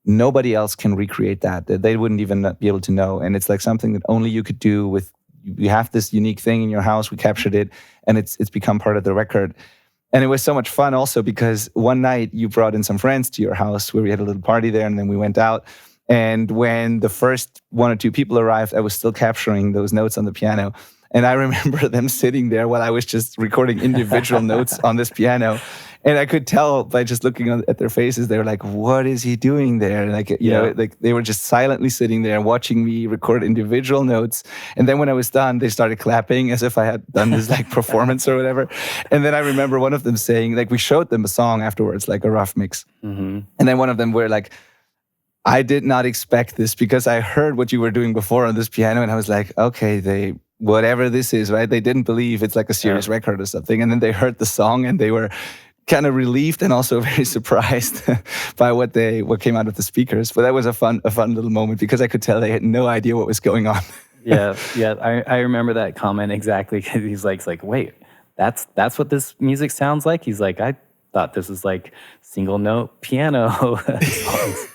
Speaker 2: nobody else can recreate that. They wouldn't even be able to know. And it's like something that only you could do with, you have this unique thing in your house, we captured it, and it's become part of the record. And it was so much fun also because one night you brought in some friends to your house where we had a little party there, and then we went out. And when the first one or two people arrived, I was still capturing those notes on the piano. And I remember them sitting there while I was just recording individual notes on this piano. And I could tell by just looking at their faces, they were like, what is he doing there? Like, you know, like they were just silently sitting there watching me record individual notes. And then when I was done, they started clapping as if I had done this like performance or whatever. And then I remember one of them saying, like, we showed them a song afterwards, like a rough mix. And then one of them were like, I did not expect this because I heard what you were doing before on this piano. And I was like, okay, whatever this is, right? They didn't believe it's like a serious record or something. And then they heard the song and they were kind of relieved and also very surprised by what came out of the speakers. But that was a fun little moment because I could tell they had no idea what was going on.
Speaker 1: Yeah. I remember that comment exactly. Because he's like, wait, that's what this music sounds like? He's like, I thought this was like single note piano songs.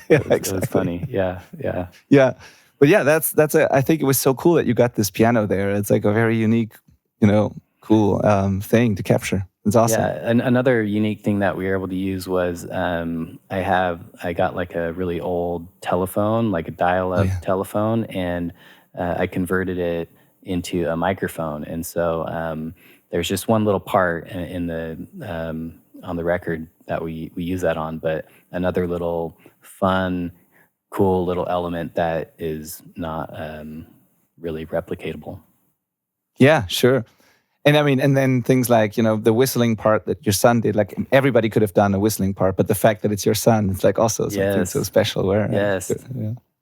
Speaker 2: Exactly.
Speaker 1: It was funny. Yeah.
Speaker 2: But yeah, I think it was so cool that you got this piano there. It's like a very unique, cool thing to capture. It's awesome.
Speaker 1: Yeah, another unique thing that we were able to use was I got like a really old telephone, like a dial-up telephone, and I converted it into a microphone. And so there's just one little part in the on the record that we use that on, but another little fun, cool little element that is not really replicatable.
Speaker 2: Yeah, sure. And I mean, and then things like, the whistling part that your son did, like everybody could have done a whistling part, but the fact that it's your son, it's like also something so special.
Speaker 1: Yes.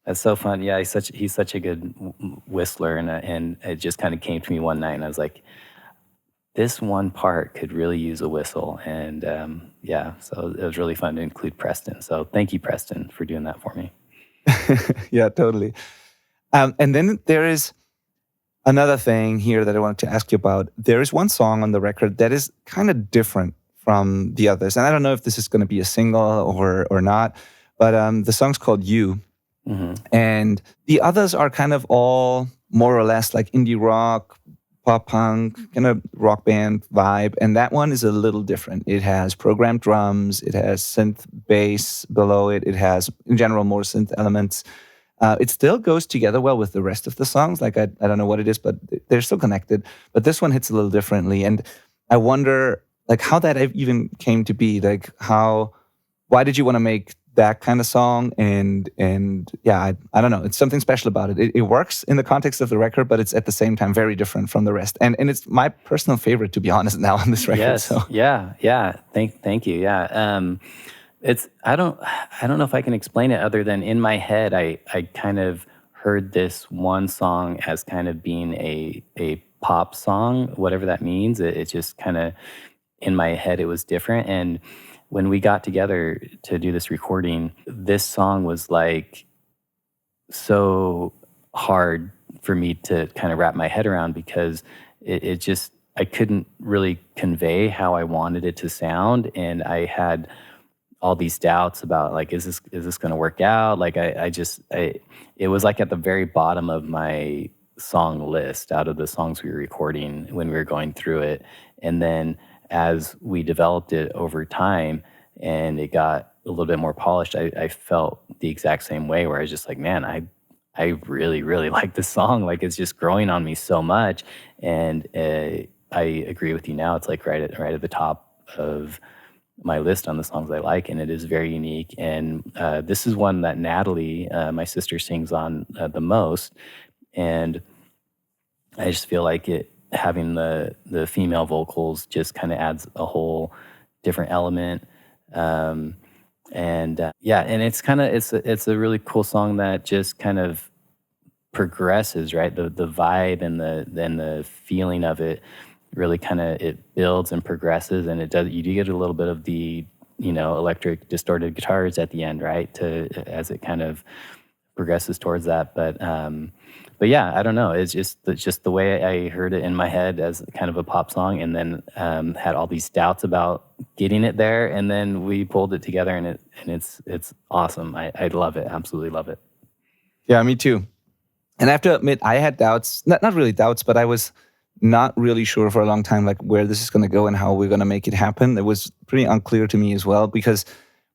Speaker 1: That's so fun. Yeah, he's such a good whistler, and it just kind of came to me one night, and I was like, this one part could really use a whistle, and so it was really fun to include Preston. So thank you, Preston, for doing that for me.
Speaker 2: Yeah, totally. And then there is another thing here that I wanted to ask you about. There is one song on the record that is kind of different from the others, and I don't know if this is going to be a single or not, but the song's called You. And the others are kind of all more or less like indie rock, pop punk, kind of rock band vibe. And that one is a little different. It has programmed drums, it has synth bass below it, it has, in general, more synth elements. It still goes together well with the rest of the songs. Like, I don't know what it is, but they're still connected. But this one hits a little differently. And I wonder, like, how that even came to be. Like, why did you want to make that kind of song? And yeah, I don't know. It's something special about it. It works in the context of the record, but it's at the same time very different from the rest. And it's my personal favorite, to be honest, now on this record.
Speaker 1: Yes.
Speaker 2: So.
Speaker 1: Yeah. Thank you. Yeah. I don't know if I can explain it other than in my head, I kind of heard this one song as kind of being a pop song, whatever that means. It just kind of, in my head, it was different. And when we got together to do this recording, this song was like so hard for me to kind of wrap my head around because it just, I couldn't really convey how I wanted it to sound. And I had all these doubts about like, is this going to work out? Like it was like at the very bottom of my song list out of the songs we were recording when we were going through it. And then as we developed it over time and it got a little bit more polished, I felt the exact same way where I was just like, man, I really, really like this song. Like it's just growing on me so much. And I agree with you now. It's like right at the top of my list on the songs I like, and it is very unique. And this is one that Natalie, my sister, sings on the most. And I just feel like having the female vocals just kind of adds a whole different element. And it's kind of it's a really cool song that just kind of progresses, right? The vibe and the feeling of it really kind of it builds and progresses, and you do get a little bit of the electric distorted guitars at the end, right? As it kind of progresses towards that, but yeah, I don't know. It's just the way I heard it in my head as kind of a pop song, and then had all these doubts about getting it there, and then we pulled it together, and it's awesome. I love it, absolutely love it.
Speaker 2: Yeah, me too. And I have to admit, I had doubts, not really doubts, but I was not really sure for a long time, like where this is going to go and how we're going to make it happen. It was pretty unclear to me as well, because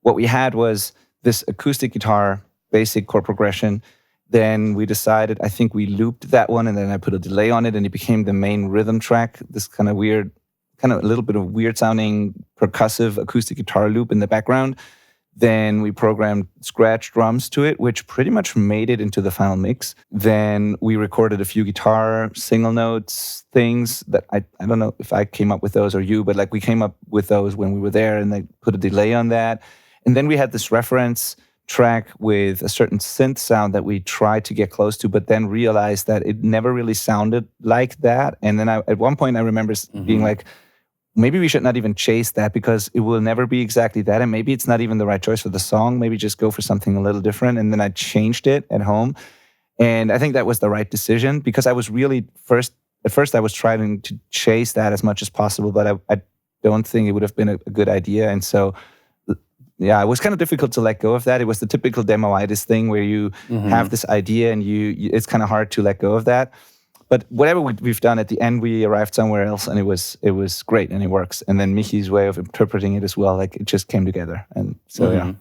Speaker 2: what we had was this acoustic guitar, basic chord progression. Then we decided, I think we looped that one, and then I put a delay on it, and it became the main rhythm track, this kind of weird kind of a little bit of weird sounding percussive acoustic guitar loop in the background. Then we programmed scratch drums to it, which pretty much made it into the final mix. Then we recorded a few guitar single notes things that I don't know if I came up with those or you, but like we came up with those when we were there and they put a delay on that. And then we had this reference track with a certain synth sound that we tried to get close to, but then realized that it never really sounded like that. And then at one point I remember being like, maybe we should not even chase that because it will never be exactly that. And maybe it's not even the right choice for the song. Maybe just go for something a little different. And then I changed it at home. And I think that was the right decision because I was really at first I was trying to chase that as much as possible, but I don't think it would have been a good idea. And so, yeah, it was kind of difficult to let go of that. It was the typical demoitis thing where you have this idea and it's kind of hard to let go of that. But whatever we've done, at the end, we arrived somewhere else, and it was great, and it works. And then Michi's way of interpreting it as well, like it just came together. And so,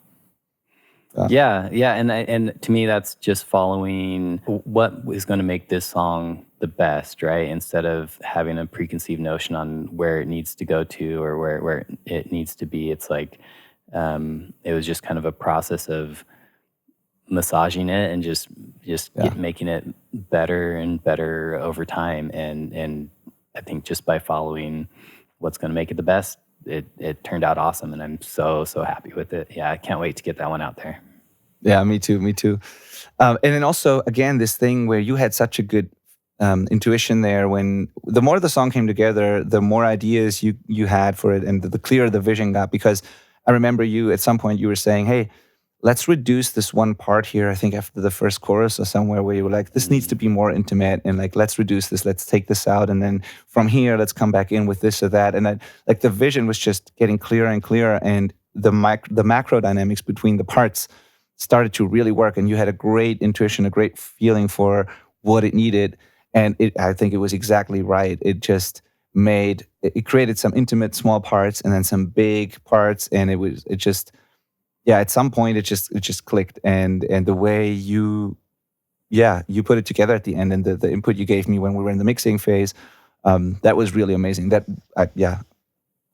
Speaker 1: yeah, and to me, that's just following what is going to make this song the best, right? Instead of having a preconceived notion on where it needs to go to or where it needs to be. It's like it was just kind of a process of massaging it and just making it better and better over time. And I think just by following what's going to make it the best, it turned out awesome. And I'm so happy with it. Yeah, I can't wait to get that one out there.
Speaker 2: Yeah, me too. And then also, again, this thing where you had such a good intuition there. When the more the song came together, the more ideas you had for it, and the clearer the vision got. Because I remember you at some point you were saying, "Hey, let's reduce this one part here." I think after the first chorus or somewhere where you were like, "This needs to be more intimate," and like, "Let's reduce this. Let's take this out, and then from here, let's come back in with this or that." And like the vision was just getting clearer and clearer, and the macro dynamics between the parts started to really work. And you had a great intuition, a great feeling for what it needed, and I think it was exactly right. It just it created some intimate small parts and then some big parts, and at some point it just clicked, and the way you put it together at the end, and the input you gave me when we were in the mixing phase, that was really amazing.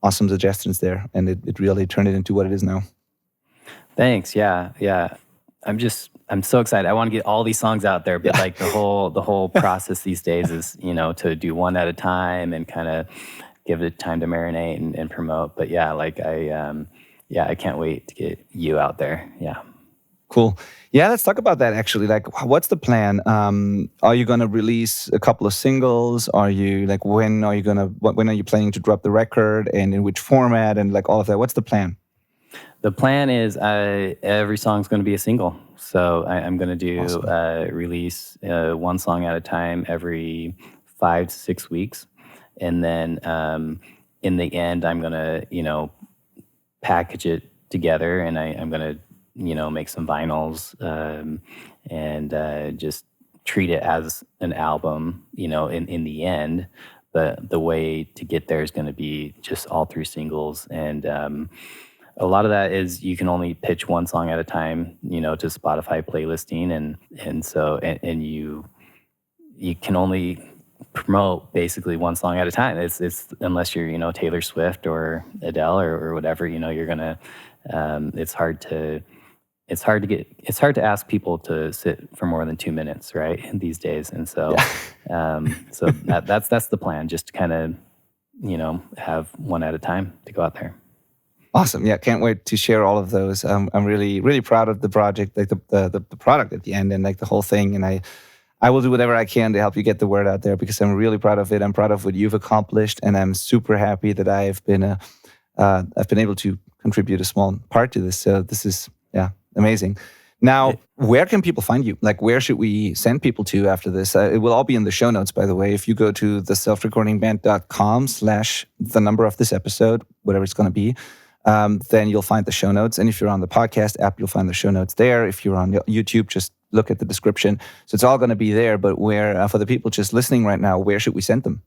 Speaker 2: Awesome suggestions there, and it really turned it into what it is now.
Speaker 1: Thanks. Yeah. I'm so excited. I want to get all these songs out there, but like the whole process these days is, to do one at a time and kind of give it time to marinate and promote. But yeah, like I can't wait to get you out there. Yeah.
Speaker 2: Cool. Yeah, let's talk about that actually. Like, what's the plan? Are you going to release a couple of singles? Are you like, when are you planning to drop the record, and in which format, and like all of that? What's the plan?
Speaker 1: The plan is every song's going to be a single. So I'm going to do release one song at a time every 5 to 6 weeks. And then in the end, I'm going to, package it together, and I'm going to, make some vinyls and just treat it as an album, in the end. But the way to get there is going to be just all through singles. And a lot of that is you can only pitch one song at a time, to Spotify playlisting. And so you can only promote basically one song at a time. It's unless you're, Taylor Swift or Adele or whatever, you're going to, it's hard to ask people to sit for more than 2 minutes, right? These days. And so, so that's the plan, just to kind of, have one at a time to go out there.
Speaker 2: Awesome. Yeah. Can't wait to share all of those. I'm really, really proud of the project, like the product at the end, and like the whole thing. And I will do whatever I can to help you get the word out there, because I'm really proud of it. I'm proud of what you've accomplished, and I'm super happy that I've been able to contribute a small part to this. So this is amazing. Now, where can people find you? Like, where should we send people to after this? It will all be in the show notes, by the way. If you go to the selfrecordingband.com/the number of this episode, whatever it's going to be, then you'll find the show notes. And if you're on the podcast app, you'll find the show notes there. If you're on YouTube, just look at the description. So it's all going to be there. But where, for the people just listening right now, where should we send them?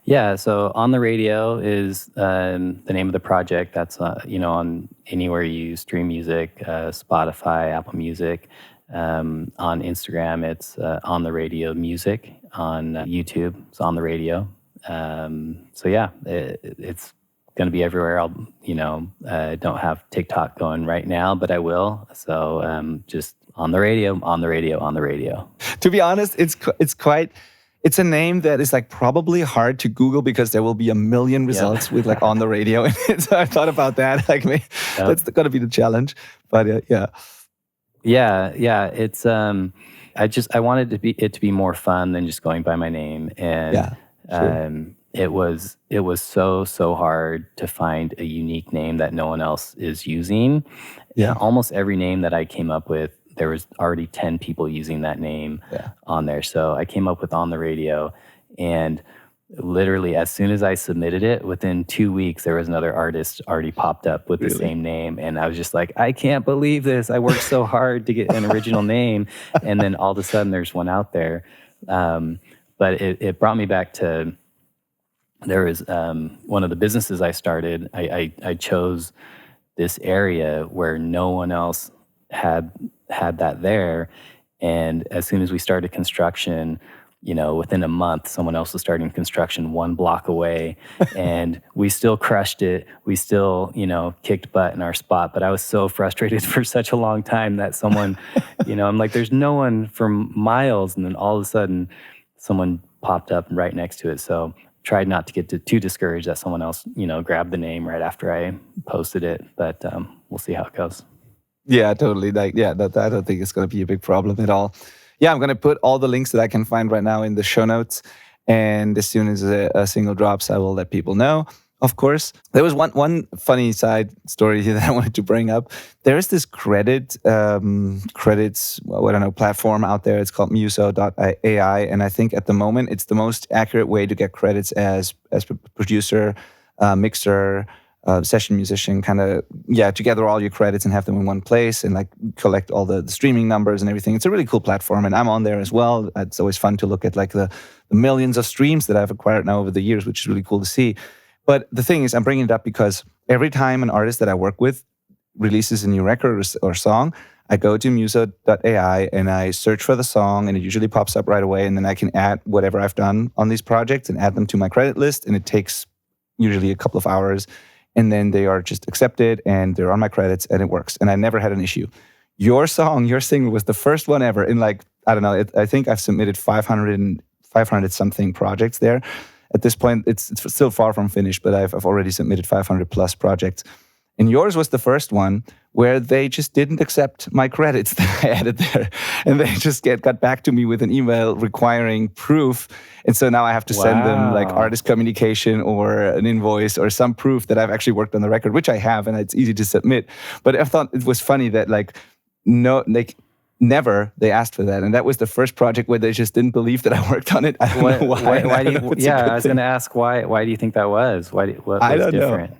Speaker 1: Yeah, so On the Radio is the name of the project. That's on anywhere you stream music, Spotify, Apple Music. On Instagram, it's On the Radio Music. On YouTube, it's On the Radio. So yeah, it's going to be everywhere. I'll, don't have TikTok going right now, but I will. So just on the radio, on the radio, on the radio.
Speaker 2: To be honest, it's a name that is like probably hard to Google because there will be a million results with like on the radio. So I thought about that. Like that's going to be the challenge. But yeah.
Speaker 1: Yeah. It's I wanted it to be more fun than just going by my name, and sure. It was so hard to find a unique name that no one else is using. Yeah, almost every name that I came up with, there was already 10 people using that name on there. So I came up with On the Radio, and literally as soon as I submitted it, within 2 weeks, there was another artist already popped up with the same name. And I was just like, I can't believe this. I worked so hard to get an original name. And then all of a sudden there's one out there. But it brought me back to, there was one of the businesses I started, I chose this area where no one else had that there. And as soon as we started construction, within a month, someone else was starting construction 1 block away, and we still crushed it. We still, kicked butt in our spot. But I was so frustrated for such a long time that someone, I'm like, there's no one for miles. And then all of a sudden, someone popped up right next to it. So tried not to get too discouraged that someone else, grabbed the name right after I posted it. But we'll see how it goes.
Speaker 2: Yeah, totally. I don't think it's going to be a big problem at all. Yeah, I'm going to put all the links that I can find right now in the show notes. And as soon as a single drops, I will let people know, of course. There was one funny side story here that I wanted to bring up. There is this credits, platform out there. It's called Muso.ai. And I think at the moment, it's the most accurate way to get credits as producer, mixer, session musician, kind of, to gather all your credits and have them in one place and like collect all the streaming numbers and everything. It's a really cool platform, and I'm on there as well. It's always fun to look at like the millions of streams that I've acquired now over the years, which is really cool to see. But the thing is, I'm bringing it up because every time an artist that I work with releases a new record or song, I go to muso.ai and I search for the song, and it usually pops up right away. And then I can add whatever I've done on these projects and add them to my credit list. And it takes usually a couple of hours. And then they are just accepted and they're on my credits and it works. And I never had an issue. Your single was the first one ever in like, I don't know, I think I've submitted 500 something projects there. At this point, it's still far from finished, but I've already submitted 500 plus projects. And yours was the first one where they just didn't accept my credits that I added there. And they just got back to me with an email requiring proof. And so now I have to send them like artist communication or an invoice or some proof that I've actually worked on the record, which I have, and it's easy to submit. But I thought it was funny that never they asked for that. And that was the first project where they just didn't believe that I worked on it. I don't know why.
Speaker 1: Why do you, I was going to ask, why do you think that was? What was different?
Speaker 2: Know.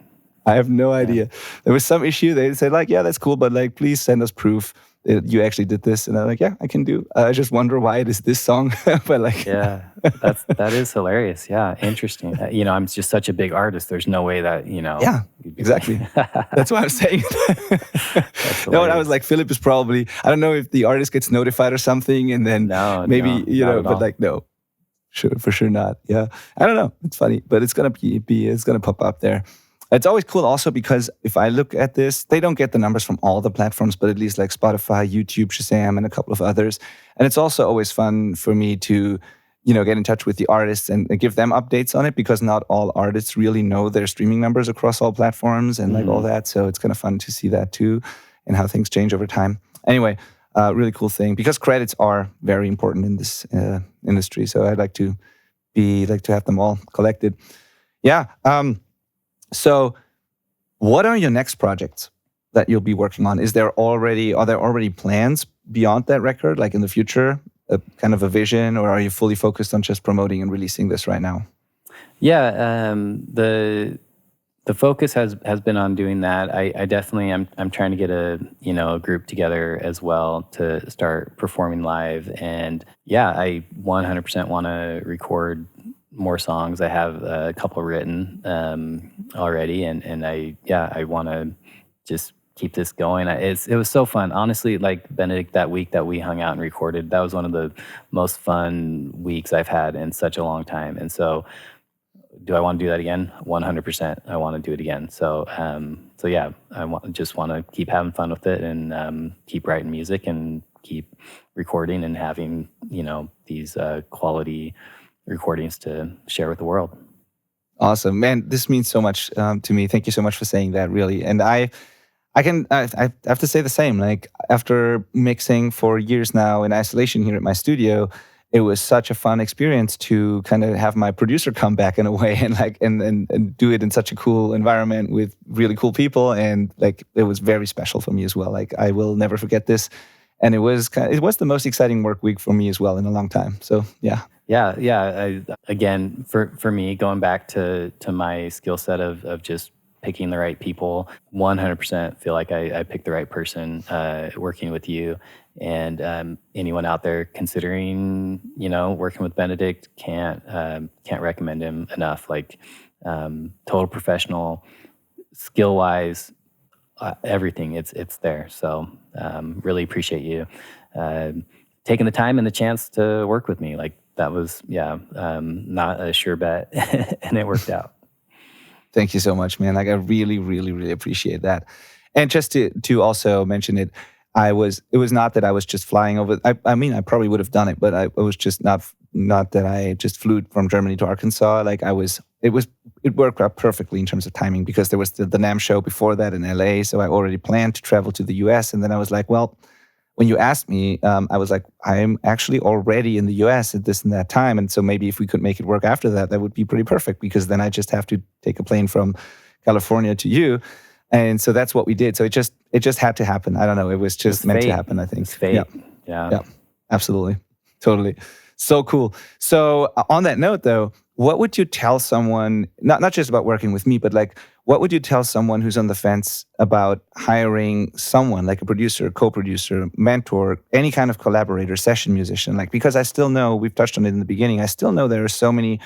Speaker 2: I have no idea. There was some issue. They said like, yeah, that's cool, but like, please send us proof that you actually did this. And I'm like, yeah, I can do. I just wonder why it is this song. But like,
Speaker 1: yeah, that is hilarious. Yeah, interesting. I'm just such a big artist. There's no way that
Speaker 2: Yeah, exactly. That's why I'm saying. No, and I was like, Phillip is probably. I don't know if the artist gets notified or something, and then maybe but like no. Sure, for sure not. Yeah, I don't know. It's funny, but it's gonna it's gonna pop up there. It's always cool also because if I look at this, they don't get the numbers from all the platforms, but at least like Spotify, YouTube, Shazam, and a couple of others. And it's also always fun for me to, get in touch with the artists and give them updates on it, because not all artists really know their streaming numbers across all platforms and like all that. So it's kind of fun to see that too and how things change over time. Anyway, really cool thing, because credits are very important in this industry. So I'd like to have them all collected. Yeah. So what are your next projects that you'll be working on? Are there already plans beyond that record, like in the future, a kind of a vision, or are you fully focused on just promoting and releasing this right now?
Speaker 1: Yeah, the focus has been on doing that. I definitely I'm trying to get a group together as well to start performing live, and yeah, I 100% want to record more songs. I have a couple written already, and I want to just keep this going. It was so fun, honestly. Like Benedict, that week that we hung out and recorded, that was one of the most fun weeks I've had in such a long time. And so do I want to do that again? 100%. I want to do it again. So yeah, just want to keep having fun with it and keep writing music and keep recording and having, these quality recordings to share with the world.
Speaker 2: Awesome, man. This means so much to me. Thank you so much for saying that, really. And I have to say the same. Like, after mixing for years now in isolation here at my studio, it was such a fun experience to kind of have my producer come back in a way and and do it in such a cool environment with really cool people. And like, it was very special for me as well. Like, I will never forget this. And it was the most exciting work week for me as well in a long time. So yeah.
Speaker 1: Yeah. Again, for me, going back to my skill set of just picking the right people, 100% feel like I picked the right person working with you. And anyone out there considering, working with Benedict, can't recommend him enough. Like, total professional, skill wise, everything. It's there. So really appreciate you taking the time and the chance to work with me. Like, that was not a sure bet, and it worked out.
Speaker 2: Thank you so much, man. Like, I really, really, really appreciate that. And just to also mention it, it was not that I was just flying over. I mean, I probably would have done it, but I was just not that I just flew from Germany to Arkansas. Like, it worked out perfectly in terms of timing, because there was the NAMM show before that in LA. So I already planned to travel to the US. And then I was like, well, when you asked me, I was like, I'm actually already in the US at this and that time. And so maybe if we could make it work after that, that would be pretty perfect, because then I just have to take a plane from California to you. And so that's what we did. So it just had to happen. I don't know. It was just meant to happen, I think.
Speaker 1: It's fate.
Speaker 2: Yeah, absolutely. Totally. So cool. So on that note, though, what would you tell someone, not just about working with me, but like, what would you tell someone who's on the fence about hiring someone like a producer, co-producer, mentor, any kind of collaborator, session musician? Like, because I still know, we've touched on it in the beginning, I still know there are so many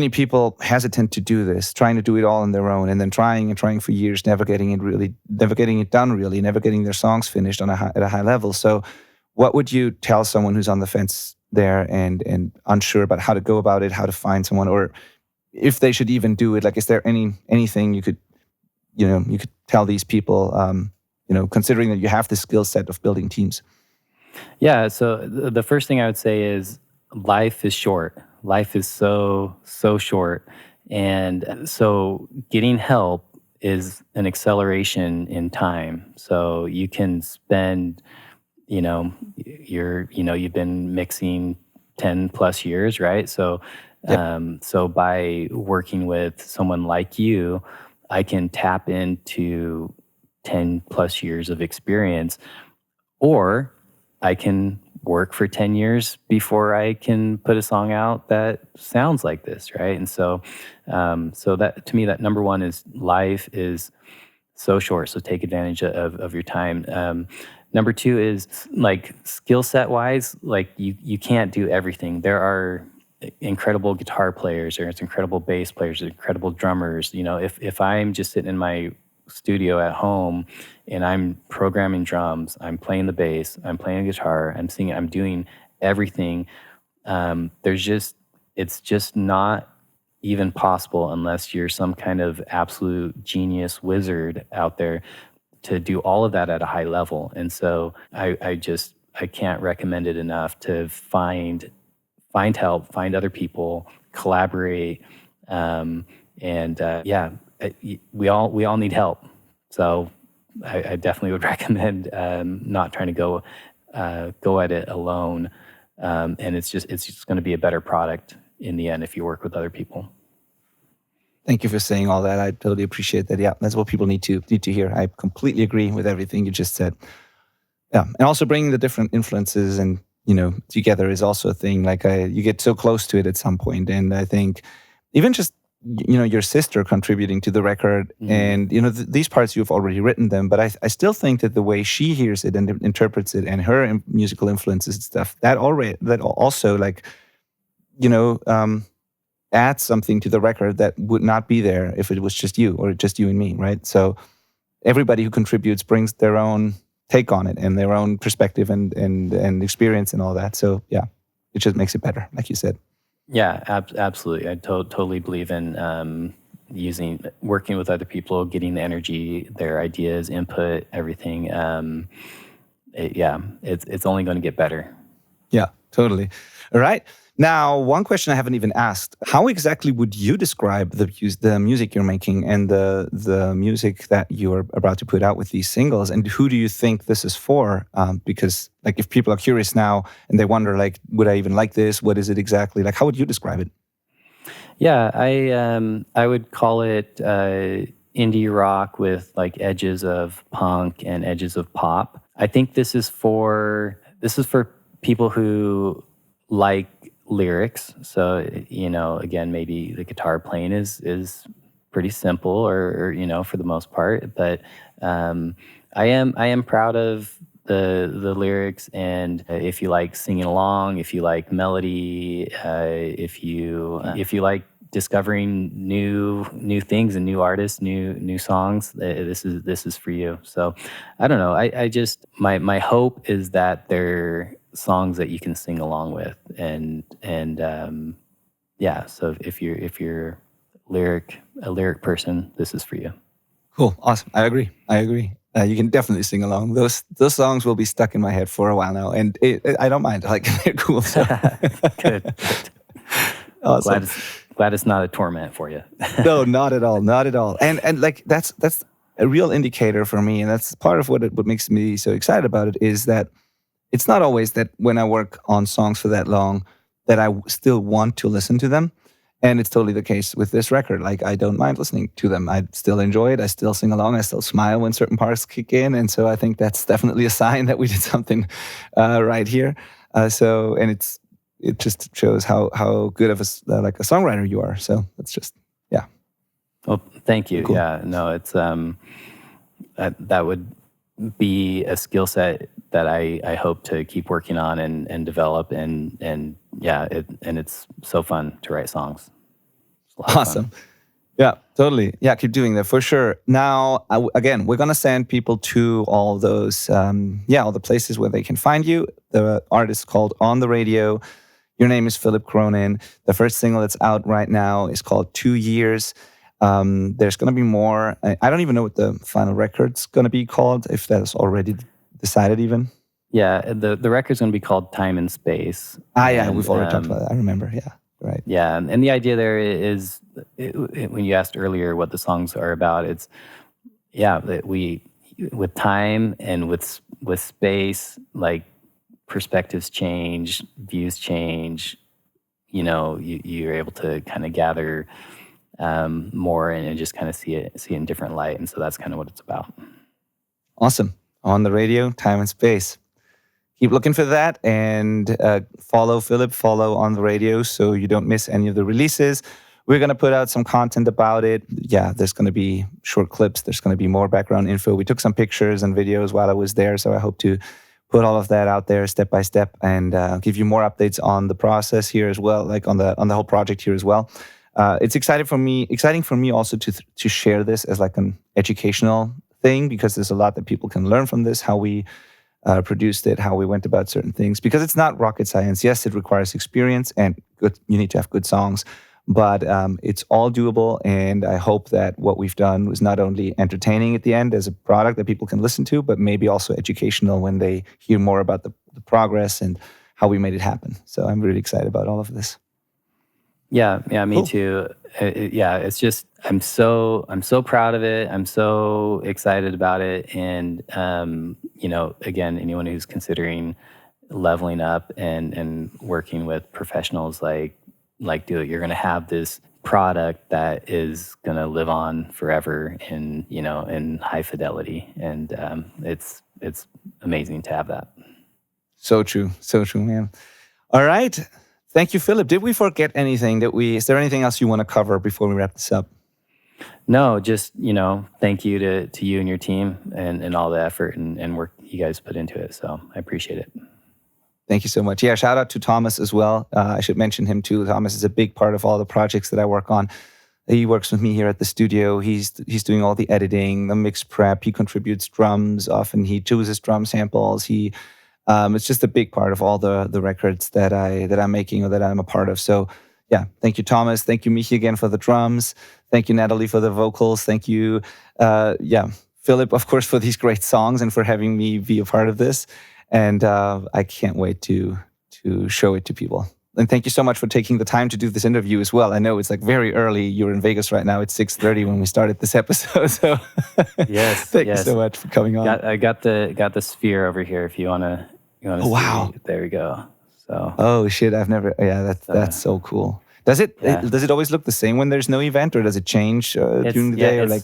Speaker 2: people hesitant to do this, trying to do it all on their own, and then trying for years, never getting it done really, never getting their songs finished at a high level. So what would you tell someone who's on the fence there and unsure about how to go about it, how to find someone, or if they should even do it? Like, is there anything you could tell these people, considering that you have the skill set of building teams?
Speaker 1: Yeah. So the first thing I would say is, life is short. Life is so short. And so getting help is an acceleration in time. So you can spend, you've been mixing 10 plus years, right? So,
Speaker 2: Yep.
Speaker 1: So by working with someone like you, I can tap into 10 plus years of experience, or I can work for 10 years before I can put a song out that sounds like this, right? And so, so that, to me, that number one is, life is so short. So take advantage of your time. Number two is, like, skill set wise, like, you can't do everything. There are incredible guitar players, there's incredible bass players, there's incredible drummers. If I'm just sitting in my studio at home and I'm programming drums, I'm playing the bass, I'm playing the guitar, I'm singing, I'm doing everything, it's just not even possible, unless you're some kind of absolute genius wizard out there, to do all of that at a high level. And so I can't recommend it enough to find help, find other people, collaborate, we all need help. So I definitely would recommend not trying to go at it alone, and it's just going to be a better product in the end if you work with other people.
Speaker 2: Thank you for saying all that. I totally appreciate that. Yeah, that's what people need to hear. I completely agree with everything you just said. Yeah, and also bringing the different influences and together is also a thing. Like, you get so close to it at some point, and I think even just your sister contributing to the record, mm-hmm. and these parts you've already written them, but I still think that the way she hears it and interprets it, and her musical influences and stuff, that also like adds something to the record that would not be there if it was just you or just you and me, right? So everybody who contributes brings their own take on it and their own perspective and experience and all that. So yeah, it just makes it better, like you said.
Speaker 1: Yeah, absolutely. I totally believe in working with other people, getting the energy, their ideas, input, everything. It's only going to get better.
Speaker 2: Yeah, totally. All right. Now, one question I haven't even asked: how exactly would you describe the music you're making and the music that you're about to put out with these singles? And who do you think this is for? Because, like, if people are curious now and they wonder, like, would I even like this? What is it exactly? Like, how would you describe it?
Speaker 1: Yeah, I would call it indie rock with like edges of punk and edges of pop. I think this is for people who like lyrics. So again, maybe the guitar playing is pretty simple, or for the most part. But I am proud of the lyrics, and if you like singing along, if you like melody, if you like discovering new things and new artists, new songs, this is for you. So I don't know. I just my hope is that they're songs that you can sing along with, and yeah. So if you're a lyric person, this is for you.
Speaker 2: Cool. Awesome. I agree. You can definitely sing along. Those songs will be stuck in my head for a while now, and I don't mind. Like, they're cool. So.
Speaker 1: Good.
Speaker 2: Awesome.
Speaker 1: Glad it's not a torment for you.
Speaker 2: No, not at all. Not at all. And like, that's a real indicator for me, and that's part of what makes me so excited about it, is that it's not always that when I work on songs for that long that I still want to listen to them. And it's totally the case with this record. Like, I don't mind listening to them. I still enjoy it. I still sing along. I still smile when certain parts kick in. And so I think that's definitely a sign that we did something right here. And it just shows how good of a songwriter you are. So that's just, yeah.
Speaker 1: Well, thank you.
Speaker 2: Cool.
Speaker 1: Yeah, no, it's that would be a skill set that I hope to keep working on and develop, and yeah, it's so fun to write songs.
Speaker 2: Awesome. Yeah, totally. Yeah, keep doing that for sure. Now, again, we're going to send people to all those, all the places where they can find you. The artist is called On the Radio. Your name is Phillip Cronin. The first single that's out right now is called 2 Years. There's going to be more. I don't even know what the final record's going to be called, if that's already decided even.
Speaker 1: Yeah, the record's going to be called Time and Space.
Speaker 2: Yeah, we've already talked about that. I remember, yeah. Right.
Speaker 1: Yeah, and the idea there is, when you asked earlier what the songs are about, it's, that we, with time and with space, like, perspectives change, views change, you're able to kind of gather more and just kind of see it in different light. And so that's kind of what it's about.
Speaker 2: Awesome. On the Radio, Time and Space. Keep looking for that, and follow Phillip, follow On the Radio, so you don't miss any of the releases. We're going to put out some content about it. Yeah, there's going to be short clips. There's going to be more background info. We took some pictures and videos while I was there, so I hope to put all of that out there step by step, and give you more updates on the process here as well, like on the whole project here as well. It's exciting for me also to share this as like an educational thing, because there's a lot that people can learn from this, how we produced it, how we went about certain things, because it's not rocket science. Yes, it requires experience, and you need to have good songs, but it's all doable. And I hope that what we've done was not only entertaining at the end as a product that people can listen to, but maybe also educational when they hear more about the progress and how we made it happen. So I'm really excited about all of this.
Speaker 1: Yeah, me
Speaker 2: Cool.
Speaker 1: too. It's just, I'm so proud of it. I'm so excited about it, and again, anyone who's considering leveling up and working with professionals like Do It, you're going to have this product that is going to live on forever in high fidelity, and it's amazing to have that.
Speaker 2: So true, man. All right. Thank you, Phillip. Did we forget anything? Is there anything else you want to cover before we wrap this up?
Speaker 1: No, just, thank you to you and your team and all the effort and work you guys put into it. So I appreciate it.
Speaker 2: Thank you so much. Yeah, shout out to Thomas as well. I should mention him too. Thomas is a big part of all the projects that I work on. He works with me here at the studio. He's doing all the editing, the mix prep. He contributes drums. Often he chooses drum samples. It's just a big part of all the records that I'm making or that I'm a part of. So yeah, thank you, Thomas. Thank you, Michi, again for the drums. Thank you, Natalie, for the vocals. Thank you, Philip, of course, for these great songs and for having me be a part of this. And I can't wait to show it to people. And thank you so much for taking the time to do this interview as well. I know it's like very early. You're in Vegas right now. It's 6:30 when we started this episode. So
Speaker 1: Yes,
Speaker 2: thank you so much for coming on.
Speaker 1: I got the sphere over here. If you wanna
Speaker 2: Oh, wow.
Speaker 1: see. There we go. So.
Speaker 2: Oh shit! I've never. Yeah, that's so cool. Does it always look the same when there's no event, or does it change during the day, or like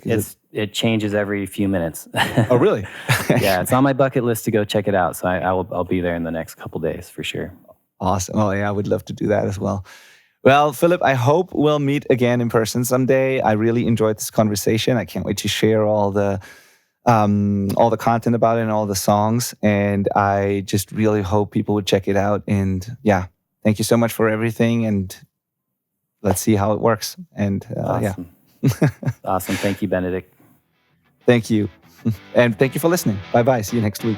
Speaker 1: it changes every few minutes?
Speaker 2: Oh, really?
Speaker 1: Yeah, it's on my bucket list to go check it out. So I'll be there in the next couple days for sure.
Speaker 2: Awesome. Oh yeah, I would love to do that as well. Well, Philip, I hope we'll meet again in person someday. I really enjoyed this conversation. I can't wait to share all the content about it and all the songs. And I just really hope people would check it out. And yeah, thank you so much for everything. And let's see how it works. And
Speaker 1: awesome. Awesome. Thank you, Benedict.
Speaker 2: Thank you. And thank you for listening. Bye-bye. See you next week.